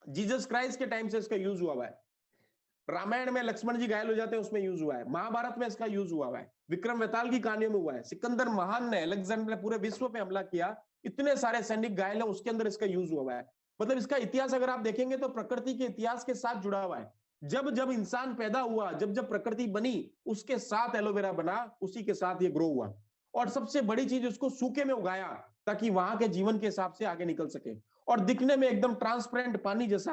S2: जीसस क्राइस्ट के टाइम से इसका यूज हुआ है, रामायण में लक्ष्मण जी घायल हो जाते हैं उसमें यूज हुआ है, महाभारत में इसका यूज हुआ है, विक्रम वेताल की कहानियों में हुआ है, सिकंदर महान ने, अलेक्जेंडर ने पूरे विश्व पे हमला किया, इतने सारे सैनिक घायल है, उसके अंदर इसका यूज हुआ है। मतलब इसका इतिहास अगर आप देखेंगे तो प्रकृति के इतिहास के साथ जुड़ा हुआ है। जब जब इंसान पैदा हुआ, जब जब प्रकृति बनी, उसके साथ एलोवेरा बना, उसी के साथ ये ग्रो हुआ। और सबसे बड़ी चीज, उसको सूखे में उगाया ताकि वहां के जीवन के हिसाब से आगे निकल सके। और दिखने में एकदम ट्रांसपेरेंट पानी जैसा,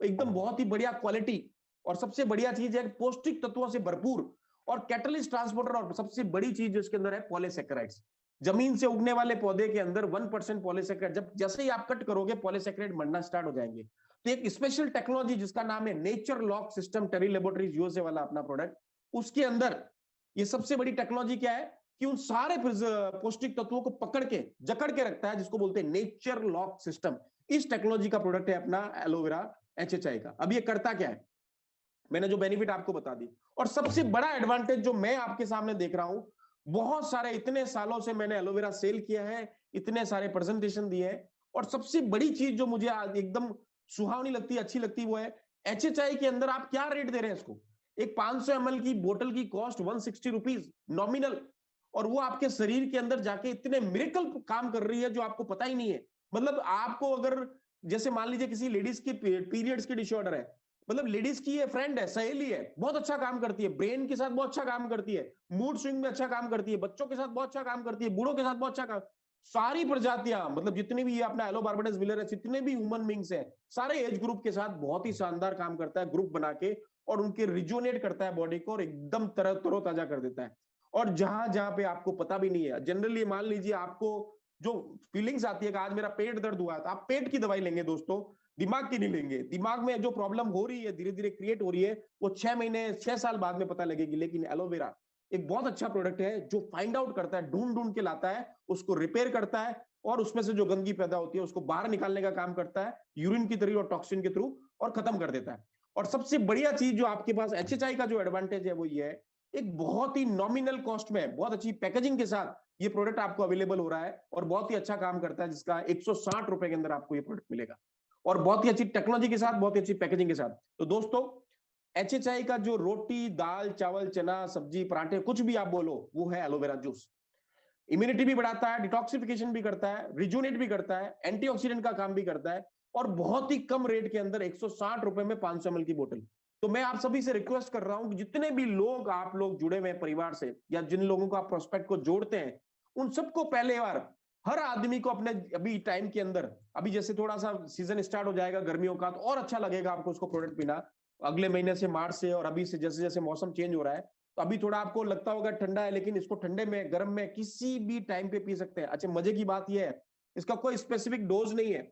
S2: एकदम बहुत ही बढ़िया क्वालिटी। और सबसे बढ़िया चीज है पौष्टिक तत्वों से भरपूर और कैटलिस्ट ट्रांसपोर्टर। और सबसे बड़ी चीज जो इसके अंदर है पॉलीसैकेराइड्स। जमीन से उगने वाले पौधे के अंदर 1% पॉलीसैकेराइड, जब जैसे ही आप कट करोगे पॉलीसैकेराइड मरना स्टार्ट हो जाएंगे। तो एक स्पेशल टेक्नोलॉजी जिसका नाम है नेचर लॉक सिस्टम, टेरी लेबोरेटरीज यूएसए वाला अपना प्रोडक्ट, उसके अंदर ये सबसे बड़ी टेक्नोलॉजी क्या है कि उन सारे पौष्टिक तत्वों को पकड़ के जकड़ के रखता है, जिसको बोलते हैं नेचर लॉक सिस्टम। इस टेक्नोलॉजी का प्रोडक्ट है अपना एलोवेरा HHI का। अब ये करता क्या है, मैंने जो बेनिफिट आपको बता दी, और सबसे बड़ा एडवांटेज जो मैं आपके सामने देख रहा हूं, बहुत सारे, इतने सालों से मैंने एलोवेरा सेल किया है, इतने सारे प्रेजेंटेशन दिए हैं, और सबसे बड़ी चीज जो मुझे एकदम सुहावनी लगती, अच्छी लगती, वो है HHI के अंदर आप क्या रेट दे रहे हैं इसको। एक 500 ml की बोतल की कॉस्ट 160 रुपीज नॉमिनल, और वो आपके शरीर के अंदर जाके इतने मिरेकल काम कर रही है जो आपको पता ही नहीं है। मतलब आपको अगर, जैसे मान लीजिए किसी लेडीज की पीरियड्स की डिसऑर्डर है, मतलब लेडीज की ये फ्रेंड है, सहेली है, बहुत अच्छा काम करती है, ब्रेन के साथ बहुत अच्छा काम करती है, मूड स्विंग में अच्छा काम करती है, बच्चों के साथ बहुत अच्छा काम करती है, बूढ़ों के साथ बहुत अच्छा काम, सारी प्रजातियां, मतलब जितने भी अपना एलोबार्बाडस विलर है, जितने भी ह्यूमन बींग्स है, सारे एज ग्रुप के साथ बहुत ही शानदार काम करता है ग्रुप बना के, और उनके रिजोनेट करता है बॉडी को और एकदम तरोताजा कर देता है। और जहां जहां पे आपको पता भी नहीं है, जनरली मान लीजिए आपको जो फीलिंग्स आती है कि आज मेरा पेट दर्द हुआ, तो आप पेट की दवाई लेंगे दोस्तों, दिमाग की नहीं लेंगे। दिमाग में जो प्रॉब्लम हो रही है, धीरे धीरे क्रिएट हो रही है, वो 6 महीने 6 साल बाद में पता लगेगी। लेकिन एलोवेरा एक बहुत अच्छा प्रोडक्ट है जो फाइंड आउट करता है, ढूंढ ढूंढ के लाता है, उसको रिपेयर करता है, और उसमें से जो गंदगी पैदा होती है उसको बाहर निकालने का काम करता है, यूरिन की तरह और टॉक्सिन के थ्रू, और खत्म कर देता है। और सबसे बढ़िया चीज जो आपके पास HHI का जो एडवांटेज है वो ये है, एक बहुत ही नॉमिनल कॉस्ट में बहुत अच्छी पैकेजिंग के साथ ये प्रोडक्ट आपको अवेलेबल हो रहा है, और बहुत ही अच्छा काम करता है, जिसका 160 रुपए के अंदर आपको ये प्रोडक्ट मिलेगा, और बहुत ही अच्छी टेक्नोलॉजी के साथ, बहुत ही अच्छी पैकेजिंग के साथ। तो दोस्तों HHI का जो रोटी दाल चावल चना सब्जी पराठे कुछ भी आप बोलो, वो है एलोवेरा जूस। इम्यूनिटी भी बढ़ाता है, डिटॉक्सिफिकेशन भी करता है, रिजुनेट भी करता है, एंटीऑक्सीडेंट का काम भी करता है, और बहुत ही कम रेट के अंदर 160 रुपए में 500 ml की बोतल। तो मैं आप सभी से रिक्वेस्ट कर रहा हूं कि जितने भी लोग आप लोग जुड़े हुए हैं परिवार से, या जिन लोगों को आप प्रोस्पेक्ट को जोड़ते हैं, उन सबको पहले बार हर आदमी को अपने अभी टाइम के अंदर, अभी जैसे थोड़ा सा सीजन स्टार्ट हो जाएगा गर्मियों का, तो और अच्छा लगेगा आपको उसको प्रोडक्ट पीना। अगले महीने से, मार्च से, और अभी से जैसे जैसे मौसम चेंज हो रहा है, तो अभी थोड़ा आपको लगता होगा ठंडा है, लेकिन इसको ठंडे में, गर्म में, किसी भी टाइम पे पी सकते हैं। अच्छा, मजे की बात यह है, इसका कोई स्पेसिफिक डोज नहीं है।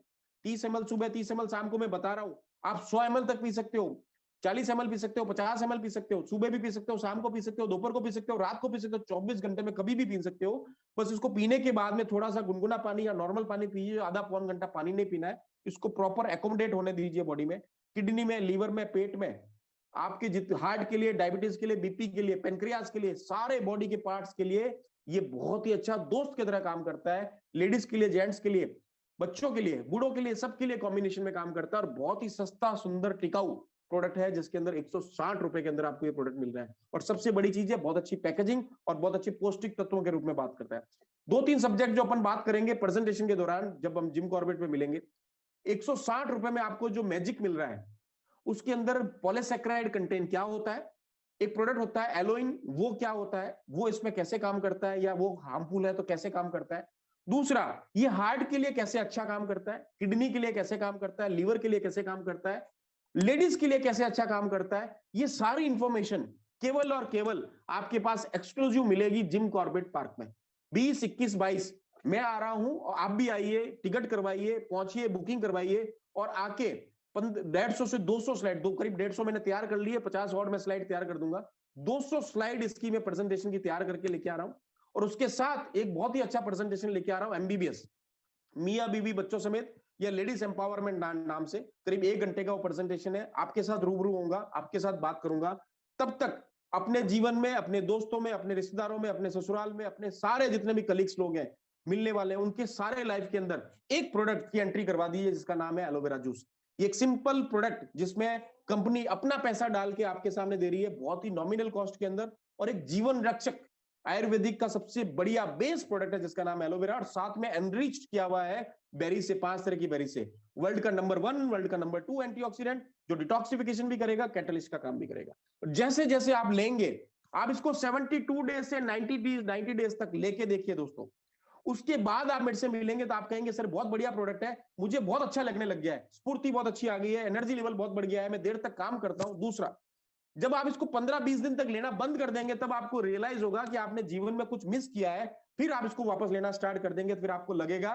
S2: 30 ml सुबह, 30 ml शाम को, मैं बता रहा हूं, आप 100 ml तक पी सकते हो, 40 ml पी सकते हो, 50 ml पी सकते हो, सुबह भी पी सकते हो, शाम को पी सकते हो, दोपहर को पी सकते हो, रात को पी सकते हो, 24 घंटे में कभी भी पी सकते हो। बस इसको पीने के बाद में थोड़ा सा गुनगुना पानी या नॉर्मल पानी पीजिए, आधा पौन घंटा पानी नहीं पीना है। इसको प्रॉपर एकोमोडेट होने दीजिए बॉडी में, किडनी में, लीवर में, पेट में, आपके हार्ट के लिए, डायबिटीज के लिए, बीपी के लिए, पेनक्रियाज के लिए, सारे बॉडी के पार्ट्स के लिए ये बहुत ही अच्छा दोस्त की तरह काम करता है। लेडीज के लिए, जेंट्स के लिए, बच्चों के लिए, बूढ़ों के लिए, सबके लिए कॉम्बिनेशन में काम करता है, और बहुत ही सस्ता, सुंदर, टिकाऊ प्रोडक्ट है, जिसके अंदर 160 रुपए के अंदर आपको ये प्रोडक्ट मिल रहा है। और सबसे बड़ी चीज है, बहुत अच्छी पैकेजिंग और बहुत अच्छी पौष्टिक तत्वों के रूप में बात करता है। 2-3 सब्जेक्ट जो अपन बात करेंगे प्रेजेंटेशन के दौरान, जब हम जिम कॉर्बेट में मिलेंगे। 160 रुपए में आपको जो मैजिक मिल रहा है, उसके अंदर पॉलीसैकेराइड कंटेंट क्या होता है, एक प्रोडक्ट होता है एलोइन, वो क्या होता है, वो इसमें कैसे काम करता है, या वो हार्मफुल है तो कैसे काम करता है। दूसरा, ये हार्ट के लिए कैसे अच्छा काम करता है, किडनी के लिए कैसे काम करता है, लीवर के लिए कैसे काम करता है, लेडीज के लिए कैसे अच्छा काम करता है। ये सारी इंफॉर्मेशन केवल और केवल आपके पास एक्सक्लूसिव मिलेगी जिम कॉर्बेट पार्क में। 20, 21, 22 मैं आ रहा हूं, और आप भी आइए, टिकट करवाइए, पहुंचिए, बुकिंग करवाइए, और आके 150 से 200 स्लाइड, करीब 150 मैंने तैयार कर लिए, 50 और मैं स्लाइड तैयार कर दूंगा। 200 स्लाइड इसकी मैं प्रेजेंटेशन की तैयार करके लेके आ रहा हूं, और उसके साथ एक बहुत ही अच्छा प्रेजेंटेशन लेके आ रहा हूं, एमबीबीएस, मियां बीवी बच्चों समेत, या लेडीज एम्पावरमेंट नाम से करीब 1 घंटे का वो प्रेजेंटेशन है। आपके साथ रूबरू होऊंगा, आपके साथ बात करूंगा। तब तक अपने जीवन में, अपने दोस्तों में, अपने रिश्तेदारों में, अपने ससुराल में, अपने सारे जितने भी कलीग्स लोग हैं मिलने वाले हैं, उनके सारे लाइफ के अंदर एक प्रोडक्ट की एंट्री करवा दीजिए, जिसका नाम है एलोवेरा जूस। एक सिंपल प्रोडक्ट जिसमें कंपनी अपना पैसा डाल के आपके सामने दे रही है, बहुत ही नॉमिनल कॉस्ट के अंदर, और एक जीवन रक्षक आयुर्वेदिक का सबसे बढ़िया बेस प्रोडक्ट है, जिसका नाम है एलोवेरा, और साथ में एनरिच्ड किया हुआ है बेरी से, 5 तरह की बेरी से। वर्ल्ड का नंबर 1, वर्ल्ड का नंबर 2 एंटीऑक्सीडेंट, जो डिटॉक्सिफिकेशन भी करेगा, कैटलिस्ट का काम भी करेगा। जैसे जैसे आप लेंगे, आप इसको 72 डेज से 90 डेज तक लेके देखिए दोस्तों। उसके बाद आप मेरे से मिलेंगे तो आप कहेंगे सर बहुत बढ़िया प्रोडक्ट है, मुझे बहुत अच्छा लगने लग गया है, स्फूर्ति बहुत अच्छी आ गई है, एनर्जी लेवल बहुत बढ़ गया है, मैं देर तक काम करता हूं। दूसरा, जब आप इसको 15-20 दिन तक लेना बंद कर देंगे, तब आपको रियलाइज होगा कि आपने जीवन में कुछ मिस किया है। फिर आप इसको वापस लेना स्टार्ट कर देंगे, फिर आपको लगेगा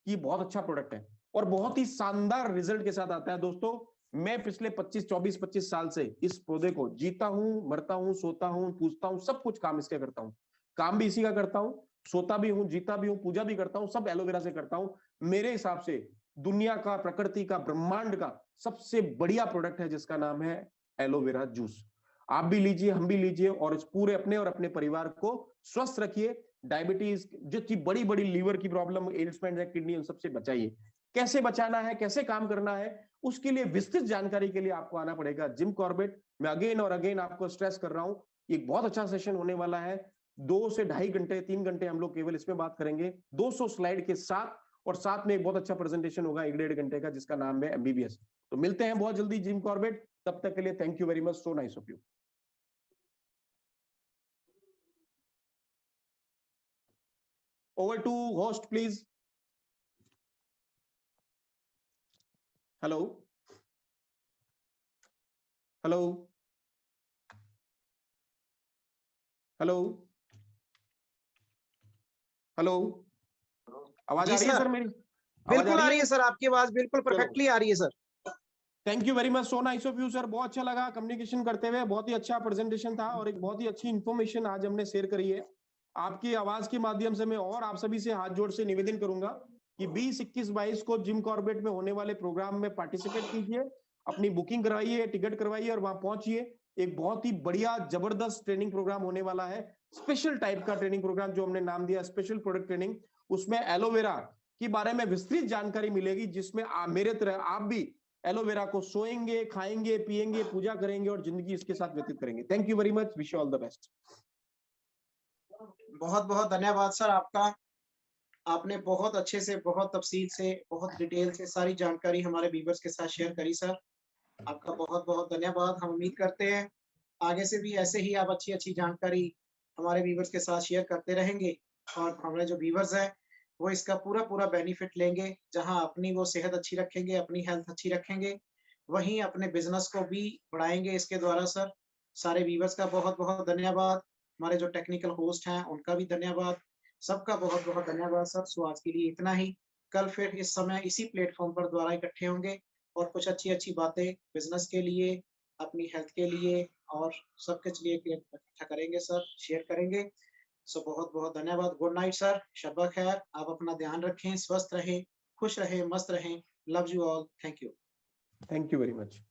S2: कि बहुत अच्छा प्रोडक्ट है, और बहुत ही शानदार रिजल्ट के साथ आता है। दोस्तों, मैं पिछले 25 साल से इस पौधे को जीता हूं, मरता हूं, सोता हूं, पूछता हूं, सब कुछ काम इसके करता हूं। काम भी इसी का करता हूं, सोता भी हूं, जीता भी हूं, पूजा भी करता हूं, सब एलोवेरा से करता हूं। मेरे हिसाब से दुनिया का, प्रकृति का, ब्रह्मांड का सबसे बढ़िया प्रोडक्ट है, जिसका नाम है एलोवेरा जूस। आप भी लीजिए, हम भी लीजिए, और इस पूरे अपने और अपने परिवार को स्वस्थ रखिए। डायबिटीज, जो बड़ी बड़ी लीवर की प्रॉब्लम, एल्समेंट है, किडनी, उन सबसे बचाइए। कैसे बचाना है, कैसे काम करना है, उसके लिए विस्तृत जानकारी के लिए आपको आना पड़ेगा जिम कॉर्बेट। मैं अगेन और अगेन आपको स्ट्रेस कर रहा हूं, एक बहुत अच्छा सेशन होने वाला है। 2 से 2.5 घंटे, 3 घंटे हम लोग केवल इसमें बात करेंगे, 200 स्लाइड के साथ, और साथ में एक बहुत अच्छा प्रेजेंटेशन होगा 1-1.5 घंटे का, जिसका नाम है एमबीबीएस। तो मिलते हैं बहुत जल्दी जिम कॉर्बेट, तब तक के लिए thank you very much, so nice of you. Over to host, please. Hello. Hello. Hello. Hello, आवाज आ रही है सर मेरी?
S1: बिल्कुल आ रही है सर, आपकी आवाज बिल्कुल परफेक्टली आ रही है sir.
S2: Thank you very much, so nice of you sir. बहुत अच्छा लगा कम्युनिकेशन करते हुए, बहुत ही अच्छा प्रेजेंटेशन था, और एक बहुत ही अच्छी इंफॉर्मेशन आज हमने शेयर करी है। आपकी आवाज के माध्यम से मैं और आप सभी से हाथ जोड़ से निवेदन करूंगा कि 20, 21, 22 को जिम कॉर्बेट में होने वाले प्रोग्राम में पार्टिसिपेट कीजिए, अपनी बुकिंग करवाइए, टिकट करवाइए, और वहां पहुंचिए। एक बहुत ही बढ़िया जबरदस्त ट्रेनिंग प्रोग्राम होने वाला है, स्पेशल टाइप का ट्रेनिंग प्रोग्राम, जो हमने नाम दिया स्पेशल प्रोडक्ट ट्रेनिंग। उसमें एलोवेरा के बारे में विस्तृत जानकारी मिलेगी, जिसमें मेरे तरह आप भी एलोवेरा को सोएंगे, खाएंगे, पिएंगे, पूजा करेंगे, और जिंदगी इसके साथ व्यतीत करेंगे। Thank you very much, wish you all the best.
S1: बहुत बहुत धन्यवाद सर आपका। आपने बहुत अच्छे से, बहुत तफसील से, बहुत डिटेल से सारी जानकारी हमारे व्यूवर्स के साथ शेयर करी सर। आपका बहुत बहुत धन्यवाद। हम उम्मीद करते हैं आगे से भी ऐसे ही आप अच्छी अच्छी जानकारी हमारे व्यूवर्स के साथ शेयर करते रहेंगे, और हमारे जो व्यूवर्स हैं वो इसका पूरा पूरा बेनिफिट लेंगे। जहां अपनी वो सेहत अच्छी रखेंगे, अपनी हेल्थ अच्छी रखेंगे, वहीं अपने बिजनेस को भी बढ़ाएंगे इसके द्वारा सर। सारे व्यूवर्स का बहुत बहुत धन्यवाद। हमारे जो टेक्निकल होस्ट हैं उनका भी धन्यवाद। सबका बहुत बहुत धन्यवाद सर। सो आज के लिए इतना ही। कल फिर इस समय इसी प्लेटफॉर्म पर दोबारा इकट्ठे होंगे और कुछ अच्छी अच्छी बातें बिजनेस के लिए, अपनी हेल्थ के लिए और सबके लिए इकट्ठा करेंगे सर, शेयर करेंगे। सो बहुत बहुत धन्यवाद। गुड नाइट सर, शब्बा खैर। आप अपना ध्यान रखें, स्वस्थ रहें, खुश रहें, मस्त रहें। Love you all, thank you.
S2: Thank you very much.